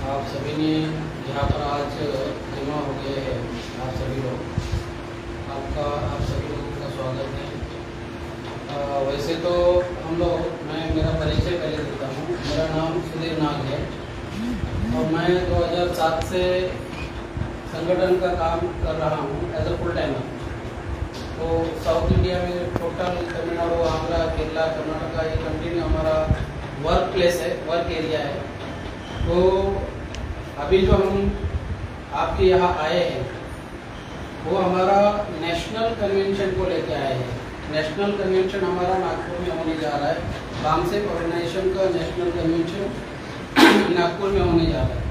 आप सभी ने यहाँ पर आज जमा हो गए हैं, आप सभी लोग, आप सभी लोगों का स्वागत है। वैसे तो मैं मेरा परिचय पहले देता हूँ। मेरा नाम सुधीर नाग है और मैं 2007 से संगठन का काम कर रहा हूँ एज अ फुल टाइमर। तो साउथ इंडिया में टोटल तमिलनाडु, आंध्रा, केरला, कर्नाटका, ये कंटिन्यू हमारा वर्क प्लेस है, वर्क एरिया है। तो अभी जो हम आपके यहाँ आए हैं वो हमारा नेशनल कन्वेंशन को लेके आए हैं। नेशनल कन्वेंशन हमारा नागपुर में होने जा रहा है। बामसेफ ऑर्गेनाइजेशन का नेशनल कन्वेंशन नागपुर में होने जा रहा है।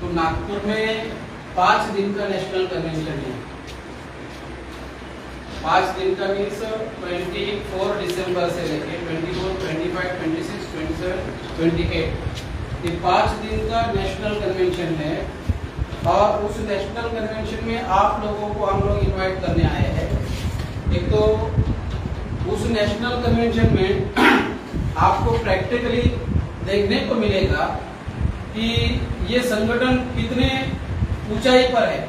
तो नागपुर में 5 दिन का नेशनल कन्वेंशन है। 5 दिन का मीन्स 24 दिसंबर से लेके 24, 25, 26, 27, 28, ये 5 दिन का नेशनल कन्वेंशन है। और उस नेशनल कन्वेंशन में आप लोगों को हम लोग इनवाइट करने आए हैं। एक तो उस नेशनल कन्वेंशन में आपको प्रैक्टिकली देखने को मिलेगा कि ये संगठन कितने ऊंचाई पर है।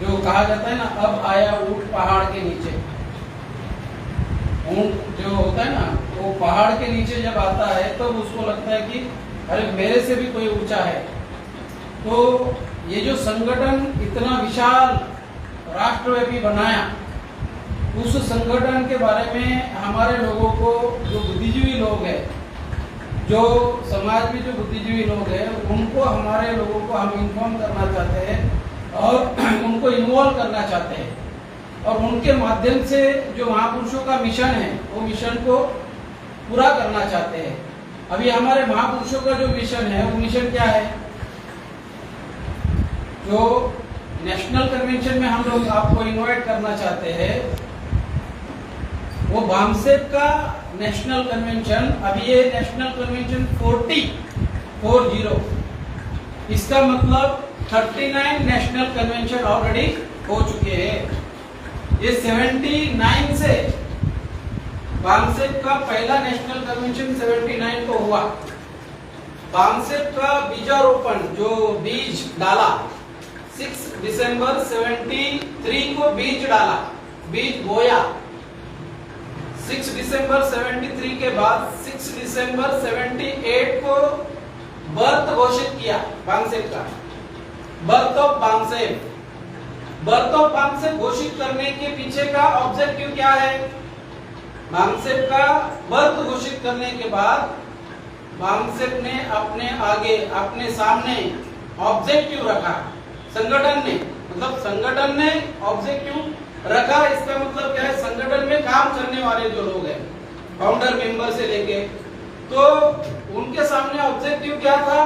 जो कहा जाता है ना, अब आया ऊंट पहाड़ के नीचे। ऊंट जो होता है ना, वो पहाड़ के नीचे जब आता है तो उसको लगता है कि अरे मेरे से भी कोई ऊंचा है। तो ये जो संगठन इतना विशाल राष्ट्रव्यापी बनाया, उस संगठन के बारे में हमारे लोगों को, जो बुद्धिजीवी लोग हैं, जो समाज में जो बुद्धिजीवी लोग हैं, उनको, हमारे लोगों को हम इन्फॉर्म करना चाहते हैं और उनको इन्वॉल्व करना चाहते हैं। और उनके माध्यम से जो महापुरुषों का मिशन है, वो मिशन को पूरा करना चाहते हैं। अभी हमारे महापुरुषों का जो मिशन है, वो मिशन क्या है? जो नेशनल कन्वेंशन में हम लोग आपको इनवाइट करना चाहते हैं, वो बामसेफ का नेशनल कन्वेंशन। अभी ये नेशनल कन्वेंशन 40, इसका मतलब 39 नेशनल कन्वेंशन ऑलरेडी हो चुके हैं। ये 79 से बामसेफ का पहला नेशनल कन्वेंशन 79 को हुआ। बामसेफ का बीजारोपण, जो बीज डाला, 6 दिसंबर 73 को बीज डाला, बीज बोया। 6 दिसंबर 73 के बाद 6 दिसंबर 78 को बर्थ घोषित किया बामसेफ का। बर्थ ऑफ बामसेफ घोषित करने के पीछे का ऑब्जेक्टिव क्या है? बामसेफ का बर्थ घोषित करने के बाद बामसेफ ने अपने सामने ऑब्जेक्टिव रखा। संगठन ने ऑब्जेक्टिव रखा। इसका मतलब क्या है? संगठन में काम करने वाले जो लोग हैं, फाउंडर मेंबर से लेके, तो उनके सामने ऑब्जेक्टिव क्या था?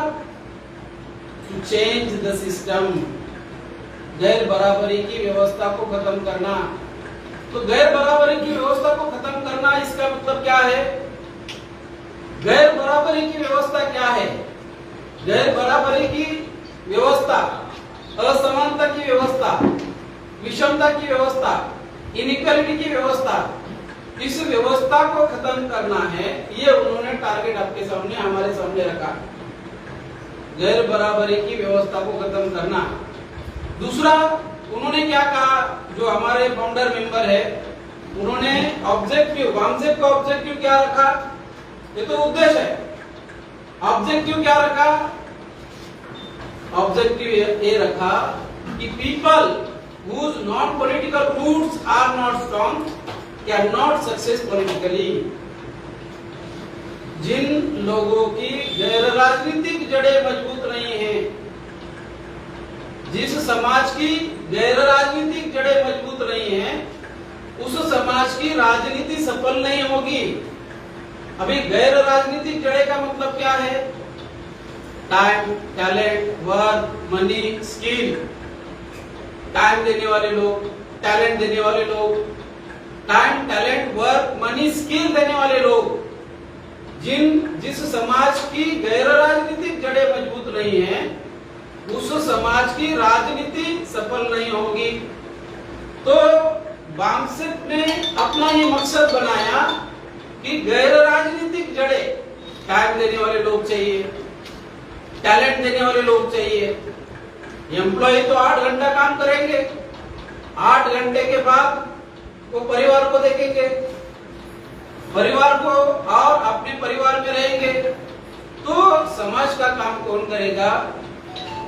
टू चेंज द सिस्टम, गैर बराबरी की व्यवस्था को खत्म करना। तो गैर बराबरी की व्यवस्था को खत्म करना, इसका मतलब क्या है? गैर बराबरी की व्यवस्था क्या है? गैर बराबरी की व्यवस्था, असमानता की व्यवस्था, विषमता की व्यवस्था, इनइक्वालिटी की व्यवस्था, इस व्यवस्था को खत्म करना है। ये उन्होंने टारगेट आपके सामने, हमारे सामने रखा, गैर बराबरी की व्यवस्था को खत्म करना। दूसरा उन्होंने क्या कहा? जो हमारे फाउंडर मेंबर है, उन्होंने ऑब्जेक्टिव, बामसेफ का ऑब्जेक्टिव क्या रखा? ये तो उद्देश्य है। ऑब्जेक्टिव क्या रखा? ऑब्जेक्टिव ये रखा कि people whose non-political roots are not strong cannot success politically। जिन लोगों की गैर राजनीतिक जड़ें मजबूत नहीं हैं, जिस समाज की गैर राजनीतिक जड़ें मजबूत नहीं हैं, उस समाज की राजनीति सफल नहीं होगी। अभी गैर राजनीतिक जड़ें का मतलब क्या है? Time, talent, work, money, skill. Time देने वाले लोग, टैलेंट देने वाले लोग, time, talent, work, money, skill देने वाले लोग, जिस समाज की गैर राजनीतिक जड़ें मजबूत नहीं हैं, उस समाज की राजनीति सफल नहीं होगी। तो बामसेफ ने अपना ये मकसद बनाया कि गैर राजनीतिक जड़ें, टाइम देने वाले लोग चाहिए, टैलेंट देने वाले लोग चाहिए। एम्प्लॉय तो 8 घंटा काम करेंगे, 8 घंटे के बाद वो परिवार को देखेंगे, परिवार को और अपने परिवार में रहेंगे, तो समाज का काम कौन करेगा?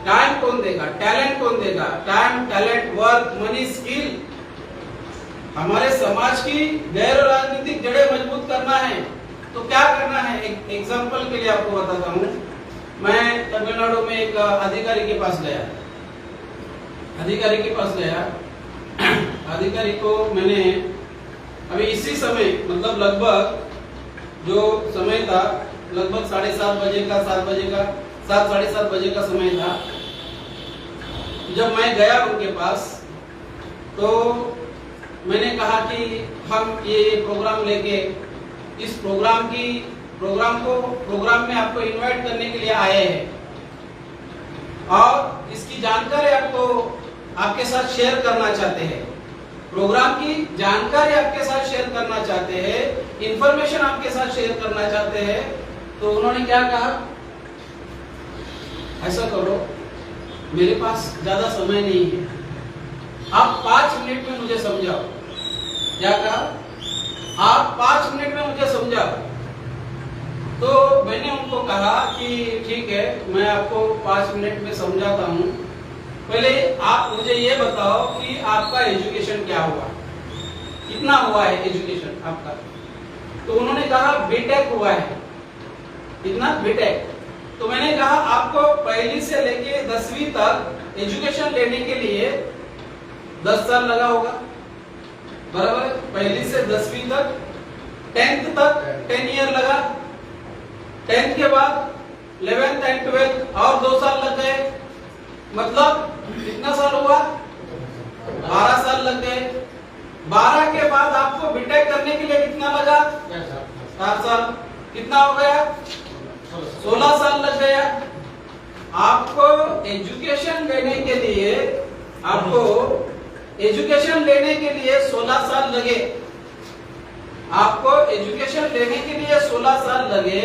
टाइम कौन देगा? टैलेंट कौन देगा? Time, talent, work, money, skill. हमारे समाज की गैर राजनीतिक जड़ें मजबूत करना है तो क्या करना है? एक एग्जांपल के लिए आपको बताता हूँ। मैं तमिलनाडु में एक अधिकारी के पास गया, अधिकारी को मैंने अभी इसी समय, मतलब लगभग जो समय था, लगभग 7:30 बजे का, 7 बजे का, 7 साढ़े 7 बजे का समय था। जब मैं गया उनके पास तो मैंने कहा कि हम ये प्रोग्राम लेके इस प्रोग्राम में आपको इनवाइट करने के लिए आए हैं और इसकी जानकारी आपके साथ शेयर करना चाहते हैं, प्रोग्राम की जानकारी आपके साथ शेयर करना चाहते हैं, इंफॉर्मेशन आपके साथ शेयर करना चाहते हैं। तो उन्होंने क्या कहा? ऐसा करो, मेरे पास ज्यादा समय नहीं है, आप 5 मिनट में मुझे समझाओ। क्या कहा? आप 5 मिनट में मुझे समझाओ। तो मैंने उनको कहा कि ठीक है, मैं आपको 5 मिनट में समझाता हूँ। पहले आप मुझे ये बताओ कि आपका एजुकेशन क्या हुआ, कितना हुआ है एजुकेशन आपका? तो उन्होंने कहा बीटेक हुआ है। कितना? बीटेक। तो मैंने कहा आपको पहली से लेके 10वीं तक एजुकेशन लेने के लिए 10 साल लगा होगा, बराबर? पहली से 10वीं तक, 10th तक 10 ईयर लगा, 10th के बाद 11th एंड 12th और 2 साल लग गए, मतलब कितना साल हुआ? 12 साल लग गए। 12 के बाद आपको बीटेक करने के लिए कितना लगा? 4 साल। कितना हो गया? 16 साल लग गया। आपको एजुकेशन लेने के लिए 16 साल लगे। आपको एजुकेशन लेने के लिए 16 साल लगे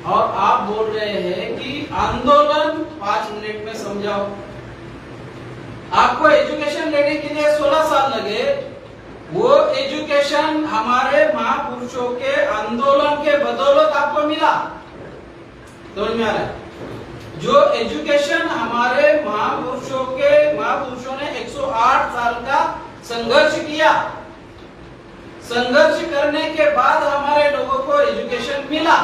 और आप बोल रहे हैं कि आंदोलन 5 मिनट में समझाओ। आपको एजुकेशन लेने के लिए 16 साल लगे, वो एजुकेशन हमारे महापुरुषों के आंदोलन के बदौलत आपको मिला। समझ में आ रहा है? जो एजुकेशन हमारे महापुरुषों ने 108 साल का संघर्ष किया, संघर्ष करने के बाद हमारे लोगों को एजुकेशन मिला।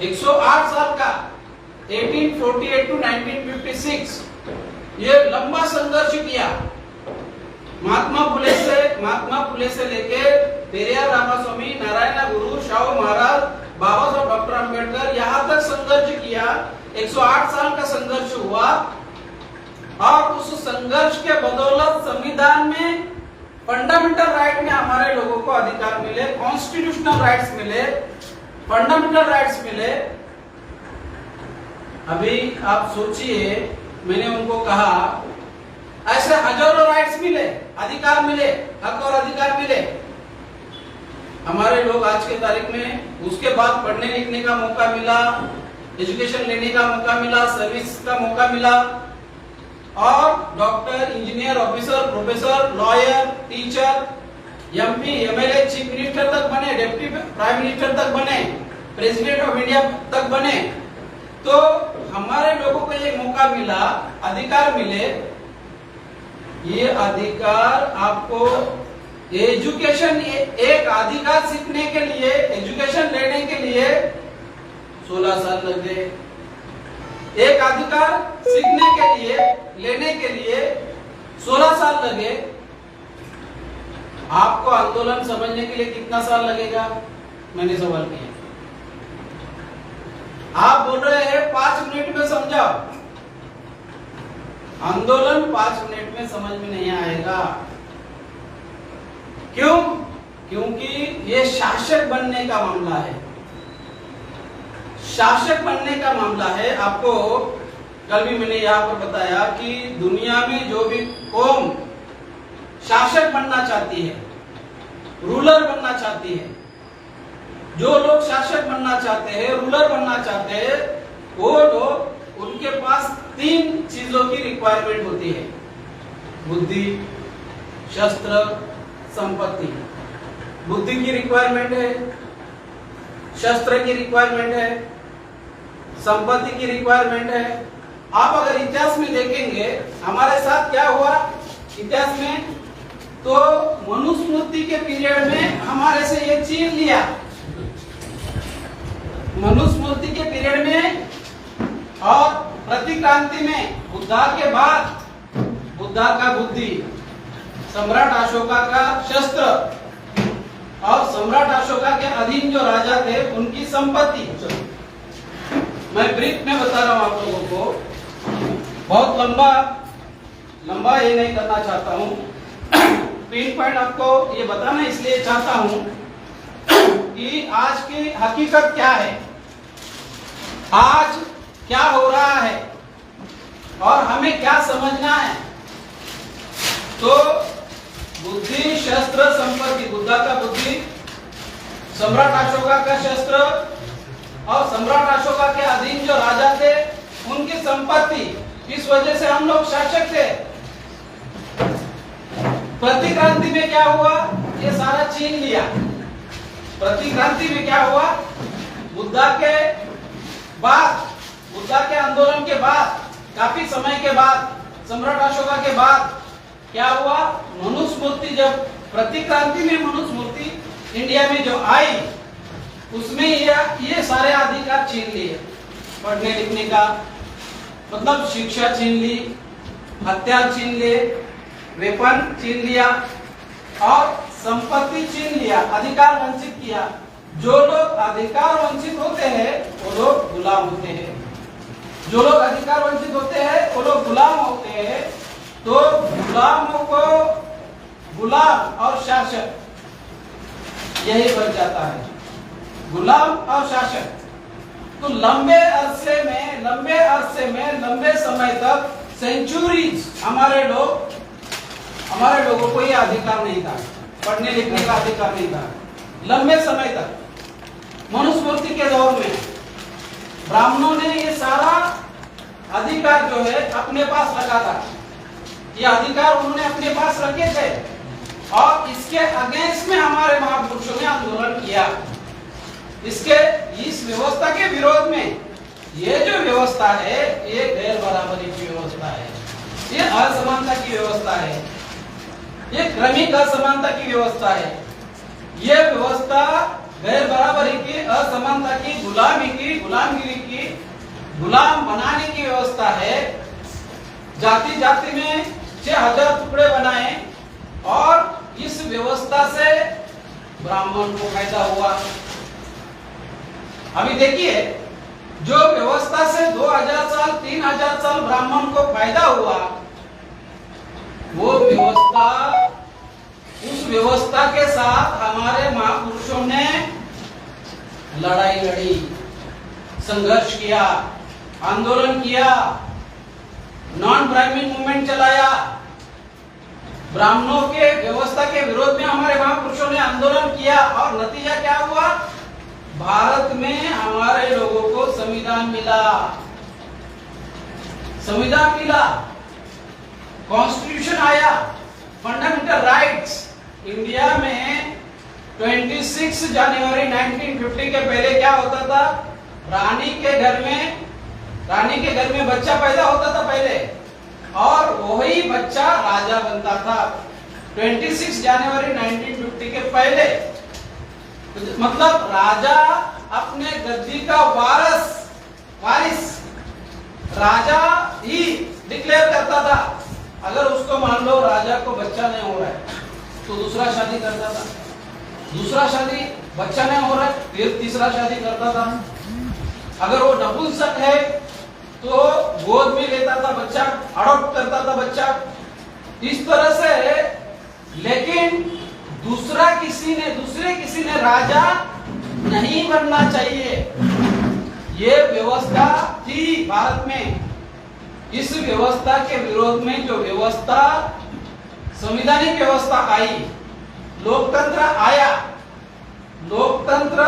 108 साल का, 1848 टू 1956, ये लंबा संघर्ष किया। महात्मा फुले से लेके पेरियार रामास्वामी, नारायण गुरु, शाहू महाराज, बाबा साहब डॉक्टर अंबेडकर, यहाँ तक संघर्ष किया। 108 साल का संघर्ष हुआ और उस संघर्ष के बदौलत संविधान में फंडामेंटल राइट में हमारे लोगों को अधिकार मिले, कॉन्स्टिट्यूशनल राइट्स मिले, फंडामेंटल राइट्स मिले। अभी आप सोचिए, मैंने उनको कहा ऐसे हजारों राइट्स मिले, अधिकार मिले, हक और अधिकार मिले। हमारे लोग आज के तारीख में उसके बाद पढ़ने लिखने का मौका मिला, एजुकेशन लेने का मौका मिला, सर्विस का मौका मिला और doctor, engineer, officer, professor, lawyer, teacher, MP, MLA, chief minister तक बने, डिप्टी प्राइम मिनिस्टर तक बने, प्रेसिडेंट ऑफ इंडिया तक बने। तो हमारे लोगों को ये मौका मिला, अधिकार मिले। ये अधिकार आपको एजुकेशन, एक अधिकार सीखने के लिए, एजुकेशन लेने के लिए 16 साल लग गए। एक अधिकार सीखने के लिए, लेने के लिए 16 साल लगे। आपको आंदोलन समझने के लिए कितना साल लगेगा? मैंने सवाल किया। आप बोल रहे हैं 5 मिनट में समझाओ। आंदोलन 5 मिनट में समझ में नहीं आएगा। क्यों? क्योंकि ये शासक बनने का मामला है, शासक बनने का मामला है। आपको कल भी मैंने यहाँ पर बताया कि दुनिया में जो भी कौम शासक बनना चाहती है, रूलर बनना चाहती है, जो लोग शासक बनना चाहते हैं, रूलर बनना चाहते हैं, वो लोग, उनके पास 3 चीजों की रिक्वायरमेंट होती है: बुद्धि, शस्त्र, संपत्ति। बुद्धि की रिक्वायरमेंट है, शस्त्र की रिक्वायरमेंट है, संपत्ति की रिक्वायरमेंट है। आप अगर इतिहास में देखेंगे हमारे साथ क्या हुआ इतिहास में, तो मनुस्मृति के पीरियड में हमारे से ये छीन लिया। मनुस्मृति के पीरियड में और प्रतिक्रांति में बुद्धा के बाद बुद्धा का बुद्धि, सम्राट अशोका का शस्त्र और सम्राट अशोका के अधीन जो राजा थे उनकी संपत्ति। मैं ब्रीफ में बता रहा हूं आप लोगों को, बहुत लंबा ये नहीं करना चाहता हूं। पिन पॉइंट आपको ये बताना इसलिए चाहता हूं कि आज की हकीकत क्या है, आज क्या हो रहा है और हमें क्या समझना है। तो बुद्धि, शस्त्र, संपत्ति, बुद्धा का बुद्धि, सम्राट अशोका का शस्त्र और सम्राट अशोका के अधीन जो राजा थे उनकी संपत्ति, इस वजह से हम लोग शासक थे। प्रतिक्रांति में क्या हुआ, ये सारा छीन लिया। प्रतिक्रांति में क्या हुआ, बुद्धा के बाद, बुद्धा के आंदोलन के बाद, काफी समय के बाद, सम्राट अशोका के बाद क्या हुआ, मनुस्मृति, जब प्रतिक्रांति में मनुस्मृति इंडिया में जो आई, उसमें ये सारे अधिकार छीन लिए। पढ़ने लिखने का मतलब शिक्षा छीन ली, हथियार छीन लिए, वेपन छीन लिया और संपत्ति छीन लिया, अधिकार वंचित किया। जो लोग अधिकार वंचित होते हैं वो लोग गुलाम होते हैं, जो लोग अधिकार वंचित होते हैं वो लोग गुलाम होते हैं। तो गुलामों को गुलाम और शासक यही बन जाता है, गुलाम और शासक। तो लंबे अरसे में, लंबे समय तक, सेंचुरीज हमारे लोगों को ये अधिकार नहीं था, पढ़ने लिखने का अधिकार नहीं था। लंबे समय तक मनुस्मृति के दौर में ब्राह्मणों ने ये सारा अधिकार जो है अपने पास रखा था। ये अधिकार उन्होंने अपने पास रखे थे और इसके अगेंस्ट में हमारे महापुरुषों ने आंदोलन किया। इस व्यवस्था के विरोध में, ये जो व्यवस्था है ये गैर बराबरी की व्यवस्था है, ये असमानता की व्यवस्था है, ये क्रमिक असमानता की व्यवस्था है। ये व्यवस्था गैर बराबरी की, असमानता की, गुलामगिरी की, गुलाम बनाने की व्यवस्था है। जाति जाति में 6000 टुकड़े बनाए और इस व्यवस्था से ब्राह्मण को फायदा हुआ। अभी देखिए, जो व्यवस्था से 2000 साल 3000 साल ब्राह्मण को फायदा हुआ, वो व्यवस्था, उस व्यवस्था के साथ हमारे महापुरुषों ने लड़ाई लड़ी, संघर्ष किया, आंदोलन किया, नॉन ब्राह्मण मूवमेंट चलाया। ब्राह्मणों के व्यवस्था के विरोध में हमारे महापुरुषों ने आंदोलन किया और नतीजा क्या हुआ, भारत में हमारे लोगों को संविधान मिला, संविधान मिला, कॉन्स्टिट्यूशन आया, फंडामेंटल राइट्स। इंडिया में 26 जनवरी 1950 के पहले क्या होता था, रानी के घर में बच्चा पैदा होता था पहले, और वही बच्चा राजा बनता था 26 जनवरी 1950 के पहले। मतलब राजा अपने गद्दी का वारिस राजा ही डिक्लेयर करता था। अगर उसको मान लो राजा को बच्चा नहीं हो रहा है तो दूसरा शादी करता था, दूसरा शादी बच्चा नहीं हो रहा है फिर तीसरा शादी करता था। अगर वो नपुंसक है तो गोद में लेता था बच्चा, अडॉप्ट करता था बच्चा, इस तरह से। लेकिन दूसरे किसी ने राजा नहीं बनना चाहिए, ये व्यवस्था थी भारत में। इस व्यवस्था के विरोध में जो व्यवस्था, संवैधानिक व्यवस्था आई, लोकतंत्र आया, लोकतंत्र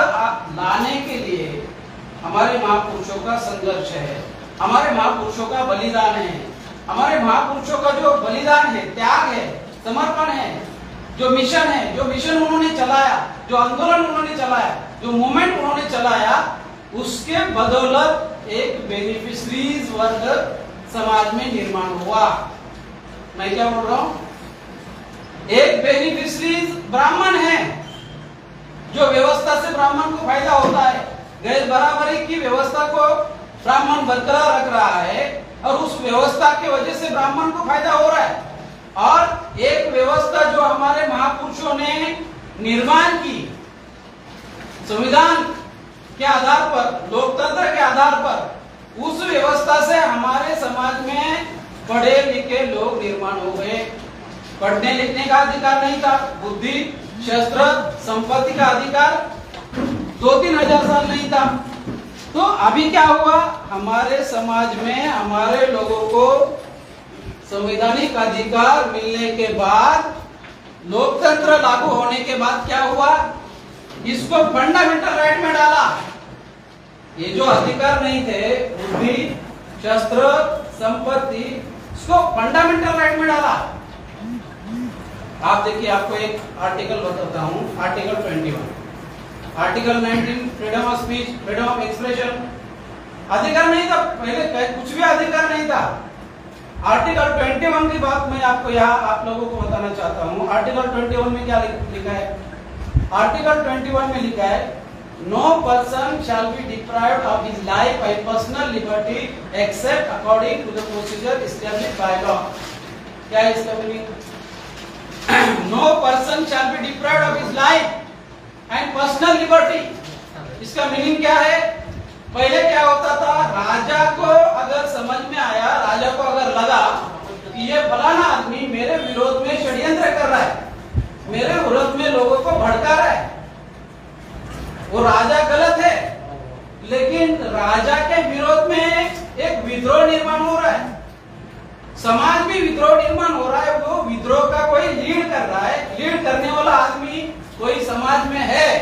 लाने के लिए हमारे महापुरुषों का संघर्ष है, हमारे महापुरुषों का बलिदान है, हमारे महापुरुषों का जो बलिदान है, त्याग है, समर्पण है, जो मिशन है, जो मिशन उन्होंने चलाया, जो आंदोलन उन्होंने चलाया, जो मूवमेंट उन्होंने चलाया, उसके बदौलत एक बेनिफिशरीज वर्ग समाज में निर्माण हुआ। मैं क्या बोल रहा हूं? एक बेनिफिशरीज ब्राह्मण है, जो व्यवस्था से ब्राह्मण को फायदा होता है, गैर बराबरी की व्यवस्था को ब्राह्मण बरकरार रख रहा है और उस व्यवस्था की वजह से ब्राह्मण को फायदा हो रहा है। और एक व्यवस्था जो हमारे महापुरुषों ने निर्माण की, संविधान के आधार पर, लोकतंत्र के आधार पर, उस व्यवस्था से हमारे समाज में पढ़े लिखे लोग निर्माण हो गए। पढ़ने लिखने का अधिकार नहीं था, बुद्धि, शस्त्र, संपत्ति का अधिकार 2-3 हजार साल नहीं था। तो अभी क्या हुआ? हमारे समाज में हमारे लोगों को संवैधानिक अधिकार मिलने के बाद, लोकतंत्र लागू होने के बाद क्या हुआ? इसको फंडामेंटल राइट में डाला। ये जो अधिकार नहीं थे, बुद्धि, शस्त्र, संपत्ति, इसको फंडामेंटल राइट में डाला। आप देखिए, आपको एक आर्टिकल बताता हूं, article 21, article 19, freedom of speech, freedom of expression. अधिकार नहीं था पहले, कुछ भी अधिकार नहीं था। आर्टिकल 21 की बात मैं आपको यहाँ आप लोगों को बताना चाहता हूँ। आर्टिकल 21 में क्या लिखा है? आर्टिकल 21 में लिखा है, no person shall be deprived of his life and personal liberty except according to the procedure established by law. क्या है इसका meaning? No person shall be deprived of his life and personal liberty. इसका meaning क्या है? पहले क्या होता था? राजा को अगर समझ में आया, राजा को अगर लगा कि ये फलाना आदमी मेरे विरोध में षड्यंत्र कर रहा है, मेरे विरोध में लोगों को भड़का रहा है, वो राजा गलत है, लेकिन राजा के विरोध में एक विद्रोह निर्माण हो रहा है, समाज में विद्रोह निर्माण हो रहा है, वो विद्रोह का कोई लीड कर रहा है, लीड करने वाला आदमी कोई समाज में है,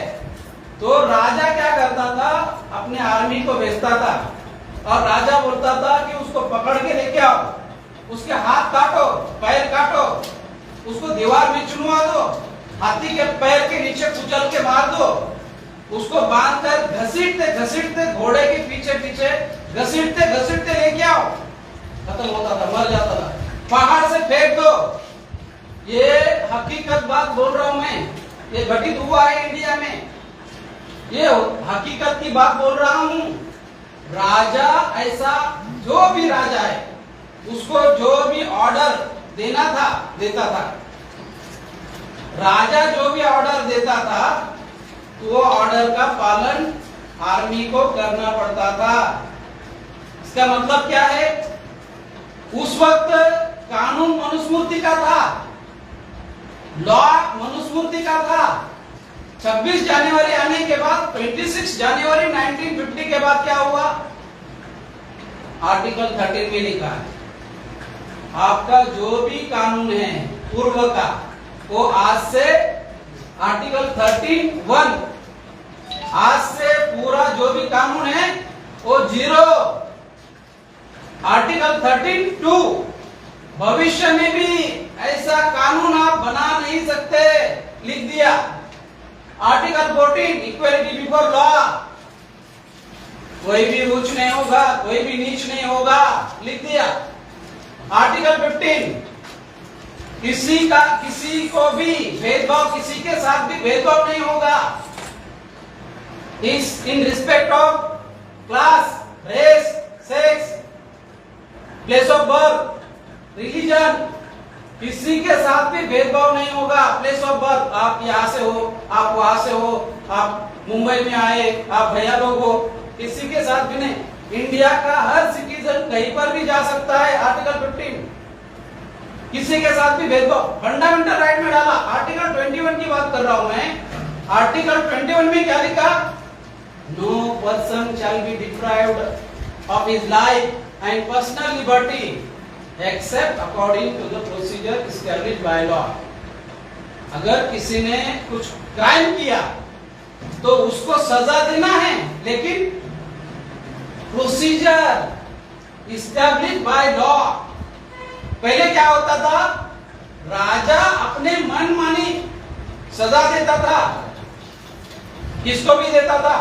तो राजा क्या करता था? अपने आर्मी को भेजता था और राजा बोलता था कि उसको पकड़ के लेके आओ, उसके हाथ काटो, पैर काटो, उसको दीवार में चुनवा दो, हाथी के पैर के नीचे कुचल के मार दो, उसको बांधकर घसीटते घसीटते घोड़े के पीछे पीछे घसीटते घसीटते लेके आओ, खत्म होता था, मर जाता था। पहाड़ से फेंक दो। ये हकीकत बात बोल रहा हूं मैं, ये घटित हुआ है इंडिया में, ये हकीकत की बात बोल रहा हूं। राजा ऐसा, जो भी राजा है उसको जो भी ऑर्डर देना था देता था। राजा जो भी ऑर्डर देता था तो वो ऑर्डर का पालन आर्मी को करना पड़ता था। इसका मतलब क्या है? उस वक्त कानून मनुस्मृति का था, लॉ मनुस्मृति का था। 26 जनवरी आने के बाद, 26 जनवरी 1950 के बाद क्या हुआ? आर्टिकल 13 में लिखा है, आपका जो भी कानून है पूर्व का, वो आज से आर्टिकल 13(1), आज से पूरा जो भी कानून है वो 0। आर्टिकल 13(2), भविष्य में भी ऐसा कानून आप बना नहीं सकते, लिख दिया। आर्टिकल 14, इक्वालिटी बिफोर लॉ, कोई भी ऊंच नहीं होगा, कोई भी नीच नहीं होगा, लिख दिया। आर्टिकल 15, किसी को भी भेदभाव, किसी के साथ भी भेदभाव नहीं होगा, in respect of class, race, sex, place of birth, religion, किसी के साथ भी भेदभाव नहीं होगा। प्लेस ऑफ बर्थ, आप यहाँ से हो, आप वहां से हो, आप मुंबई में आए, आप भैया लोग हो, किसी के साथ भी नहीं। इंडिया का हर सिटीजन कहीं पर भी जा सकता है। आर्टिकल 15, किसी के साथ भी भेदभाव फंडामेंटल राइट में डाला। आर्टिकल 21 की बात कर रहा हूं मैं। आर्टिकल 21 में क्या लिखा? No person shall be deprived of his life and personal liberty except according to the procedure established by law. अगर किसी ने कुछ क्राइम किया, तो उसको सजा देना है, लेकिन प्रोसीजर इस्टेब्लिश बाय लॉ। पहले क्या होता था, राजा अपने मन मानी सजा देता था, किसको भी देता था।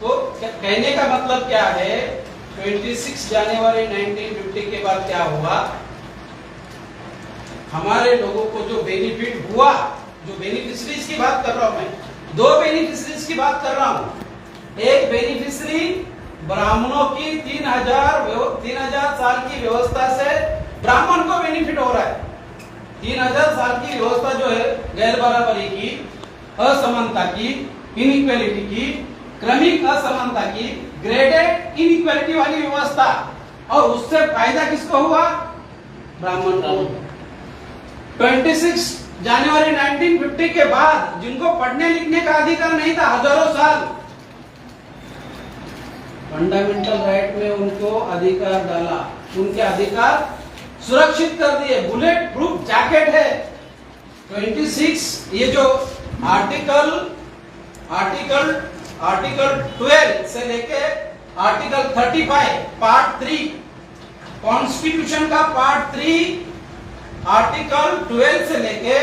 तो कहने का मतलब क्या है, 26 जनवरी 1950 के बाद क्या हुआ, हमारे लोगों को जो बेनिफिट हुआ, जो बेनिफिशरीज की बात कर रहा हूं मैं, दो बेनिफिशरीज की बात कर रहा हूं। एक बेनिफिशरी ब्राह्मणों की 3000 साल की व्यवस्था से ब्राह्मण को बेनिफिट हो रहा है। 3000 साल की व्यवस्था जो है, गैर बराबरी की, असमानता की, इनइक्वालिटी की, क्रमिक असमानता की, ग्रेडेड इनइक्वालिटी वाली व्यवस्था, और उससे फायदा किसको हुआ, ब्राह्मण को। 26 जनवरी 1950 के बाद जिनको पढ़ने लिखने का अधिकार नहीं था, हजारों साल, फंडामेंटल राइट में उनको अधिकार डाला, उनके अधिकार सुरक्षित कर दिए। बुलेट प्रूफ जैकेट है 26, ये जो आर्टिकल 12 से लेके आर्टिकल 35 पार्ट 3 कॉन्स्टिट्यूशन का पार्ट 3 आर्टिकल 12 से लेके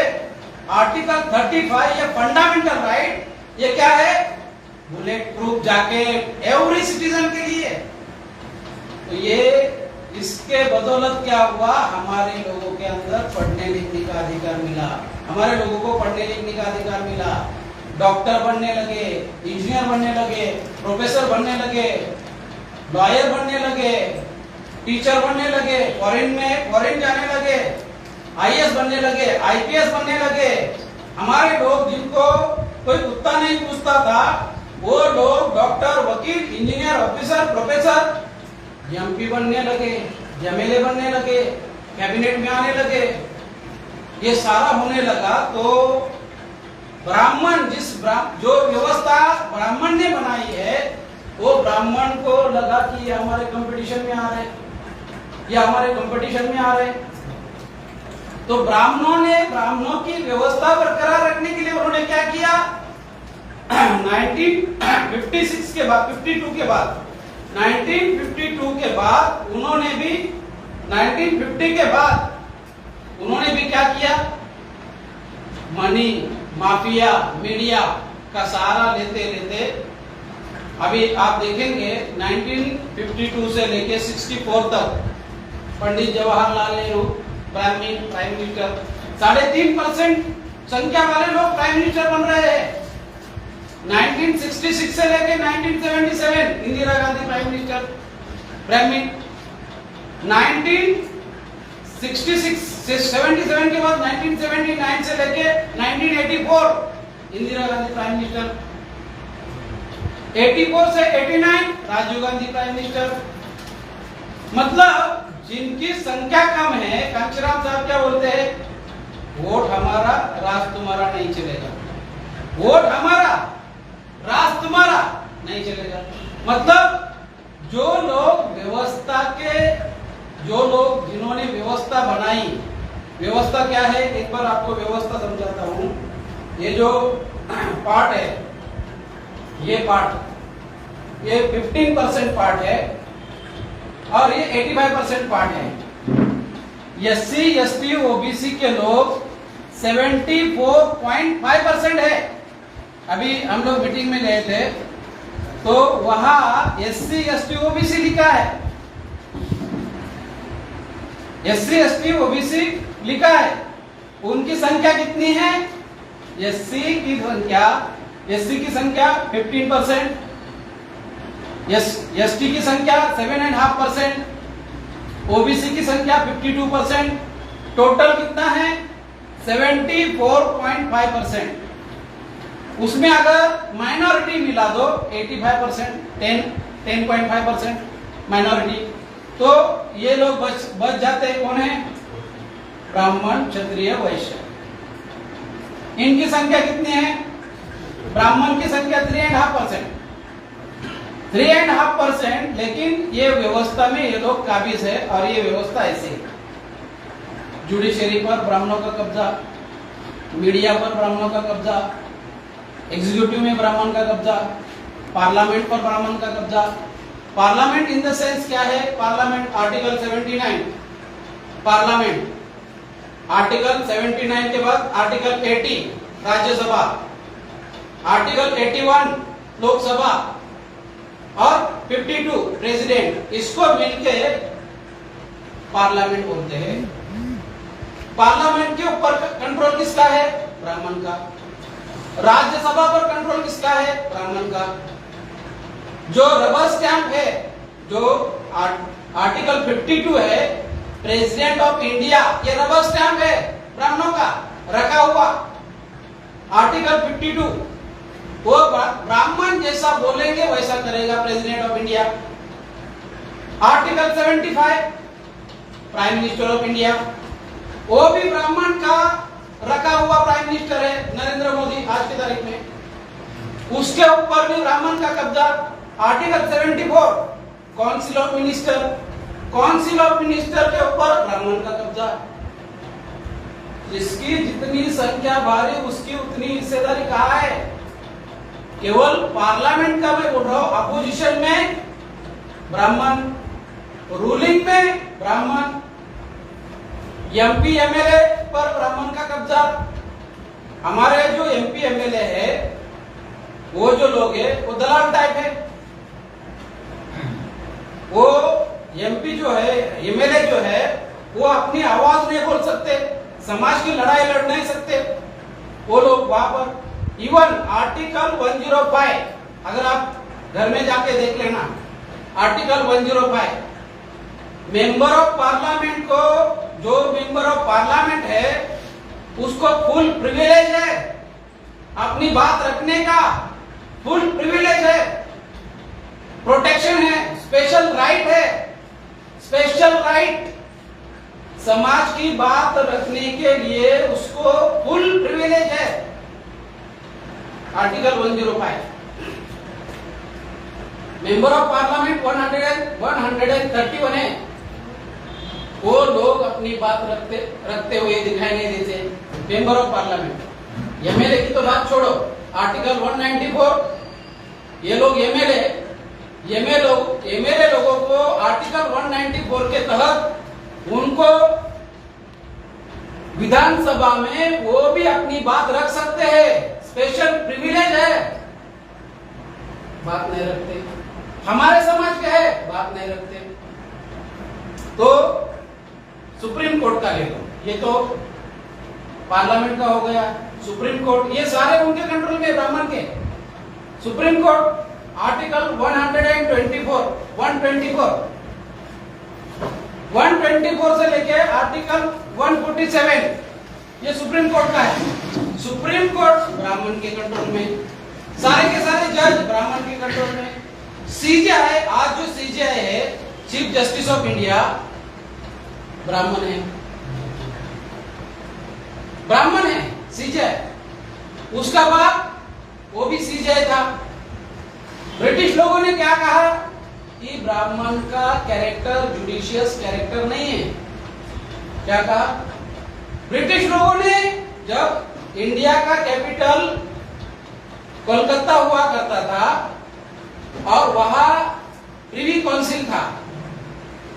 आर्टिकल 35, ये फंडामेंटल राइट, ये क्या है, bullet proof jacket every citizen के लिए। तो ये इसके बदौलत क्या हुआ, हमारे लोगों के अंदर पढ़ने लिखने का अधिकार मिला, हमारे लोगों को पढ़ने लिखने का अधिकार मिला। डॉक्टर बनने लगे, इंजीनियर बनने लगे, प्रोफेसर बनने लगे, लॉयर बनने लगे, टीचर बनने लगे, फॉरेन जाने लगे, आईएएस बनने लगे, आईपीएस बनने लगे। हमारे लोग जिनको कोई कुत्ता नहीं पूछता था, वो लोग डॉक्टर, वकील, इंजीनियर, ऑफिसर, प्रोफेसर, एमपी बनने लगे, एमएलए बनने लगे, कैबिनेट में आने लगे। ये सारा होने लगा तो ब्राह्मण जो व्यवस्था ब्राह्मण ने बनाई है, वो ब्राह्मण को लगा कि ये हमारे कंपटीशन में आ रहे, ये हमारे कंपटीशन में आ रहे। तो ब्राह्मणों की व्यवस्था बरकरार रखने के लिए उन्होंने क्या किया, 1956 के बाद, 52 के बाद, 1952 के बाद उन्होंने भी 1950 के बाद उन्होंने भी क्या किया, मनी माफिया मीडिया का सहारा लेते लेते अभी आप देखेंगे 1952 से लेके 64 तक पंडित जवाहरलाल नेहरू प्राइम मिनिस्टर, 3.5% संख्या वाले लोग प्राइम मिनिस्टर बन रहे हैं। 1966 से लेके 1977 इंदिरा गांधी प्राइम मिनिस्टर, 1977 के बाद 1979 से लेके 1984 इंदिरा गांधी प्राइम मिनिस्टर, 84 से 89 राजीव गांधी प्राइम मिनिस्टर। मतलब जिनकी संख्या कम है, कांचीराम साहब क्या बोलते हैं, वोट हमारा राज तुम्हारा नहीं चलेगा, वोट हमारा राज तुम्हारा नहीं चलेगा। मतलब जो लोग जिन्होंने व्यवस्था बनाई, व्यवस्था क्या है, एक बार आपको व्यवस्था समझाता हूं। ये जो पार्ट है, ये पार्ट, ये 15% पार्ट है और ये 85% पार्ट है। एससी एसटी ओबीसी के लोग 74.5% है। अभी हम लोग मीटिंग में गए थे तो वहां एससी एसटी ओबीसी लिखा है, एससी एसटी ओबीसी लिखा है। उनकी संख्या कितनी है, एससी की संख्या 15%, एसटी की संख्या 7.5%, ओबीसी की संख्या 52%, टोटल कितना है 74.5%। उसमें अगर माइनॉरिटी मिला दो 85%, 10.5% माइनॉरिटी, तो ये लोग बच जाते हैं। कौन है, ब्राह्मण, क्षत्रिय, वैश्य। इनकी संख्या कितनी है, ब्राह्मण की संख्या 3.5%, लेकिन ये व्यवस्था में ये लोग काबिज है। और ये व्यवस्था ऐसे है, जुडिशरी पर ब्राह्मणों का कब्जा, मीडिया पर ब्राह्मणों का कब्जा, एग्जीक्यूटिव में ब्राह्मण का कब्जा, पार्लियामेंट पर ब्राह्मण का कब्जा। पार्लियामेंट इन द सेंस क्या है? पार्लियामेंट आर्टिकल 79, पार्लियामेंट आर्टिकल 79 के बाद आर्टिकल 80 राज्यसभा, आर्टिकल 81 लोकसभा और 52 प्रेसिडेंट, इसको मिलके पार्लियामेंट बोलते हैं। पार्लियामेंट के ऊपर कंट्रोल किसका है? ब्राह्मण का। राज्यसभा पर कंट्रोल किसका है? ब्राह्मण का। जो रबर स्टैंप है, जो आर्टिकल 52 है, प्रेसिडेंट ऑफ इंडिया, ये रबर स्टैंप है ब्राह्मणों का रखा हुआ। आर्टिकल 52 वो ब्राह्मण जैसा बोलेंगे वैसा करेगा president of India. Article 75 prime minister of India, वो भी ब्राह्मण का रखा हुआ प्राइम मिनिस्टर है नरेंद्र मोदी आज की तारीख में, उसके ऊपर भी ब्राह्मण का कब्जा। Article 74 council of minister, council of minister के ऊपर ब्राह्मण का कब्जा। जिसकी जितनी संख्या भारी उसकी उतनी हिस्सेदारी कहाँ है? केवल पार्लियामेंट का मैं बोल रहा हूं, अपोजिशन में ब्राह्मण, रूलिंग में ब्राह्मण, एमपी एमएलए पर ब्राह्मण का कब्जा। हमारे जो एमपी एमएलए है, वो जो लोग है वो दलाल टाइप है। वो एमपी जो है, एमएलए जो है, वो अपनी आवाज नहीं बोल सकते, समाज की लड़ाई लड़ नहीं सकते वो लोग वहां पर। इवन आर्टिकल 105 अगर आप घर में जाके देख लेना, आर्टिकल 105 मेंबर ऑफ पार्लियामेंट को, जो मेंबर ऑफ पार्लियामेंट है उसको फुल प्रिविलेज है अपनी बात रखने का, फुल प्रिविलेज है, प्रोटेक्शन है, स्पेशल राइट है, स्पेशल राइट। समाज की बात रखने के लिए उसको फुल प्रिविलेज है। आर्टिकल 105 मेंबर ऑफ पार्लियामेंट 131 है, वो लोग अपनी बात रखते हुए दिखाई नहीं देते मेंबर ऑफ पार्लियामेंट। एमएलए की तो बात छोड़ो, आर्टिकल 194 ये लोग एमएलए लोगों को आर्टिकल 194 के तहत उनको विधानसभा में वो भी अपनी बात रख सकते हैं, स्पेशल प्रिविलेज है, बात नहीं रखते। हमारे समाज के है, बात नहीं रखते। तो सुप्रीम कोर्ट का ले लो, ये तो पार्लियामेंट का हो गया। सुप्रीम कोर्ट, ये सारे उनके कंट्रोल में ब्राह्मण के। सुप्रीम कोर्ट आर्टिकल 124 से लेके आर्टिकल 147 ये सुप्रीम कोर्ट का है। सुप्रीम कोर्ट ब्राह्मण के कंट्रोल में, सारे के सारे जज ब्राह्मण के कंट्रोल में। सीजेआई, आज जो सीजेआई है, चीफ जस्टिस ऑफ इंडिया, ब्राह्मण है, ब्राह्मण है सीजेआई। उसका बाप वो भी सीजेआई था। ब्रिटिश लोगों ने क्या कहा कि ब्राह्मण का कैरेक्टर जुडिशियस कैरेक्टर नहीं है। क्या कहा ब्रिटिश लोगों ने? जब इंडिया का कैपिटल कोलकाता हुआ करता था और वहां प्रिवी काउंसिल था,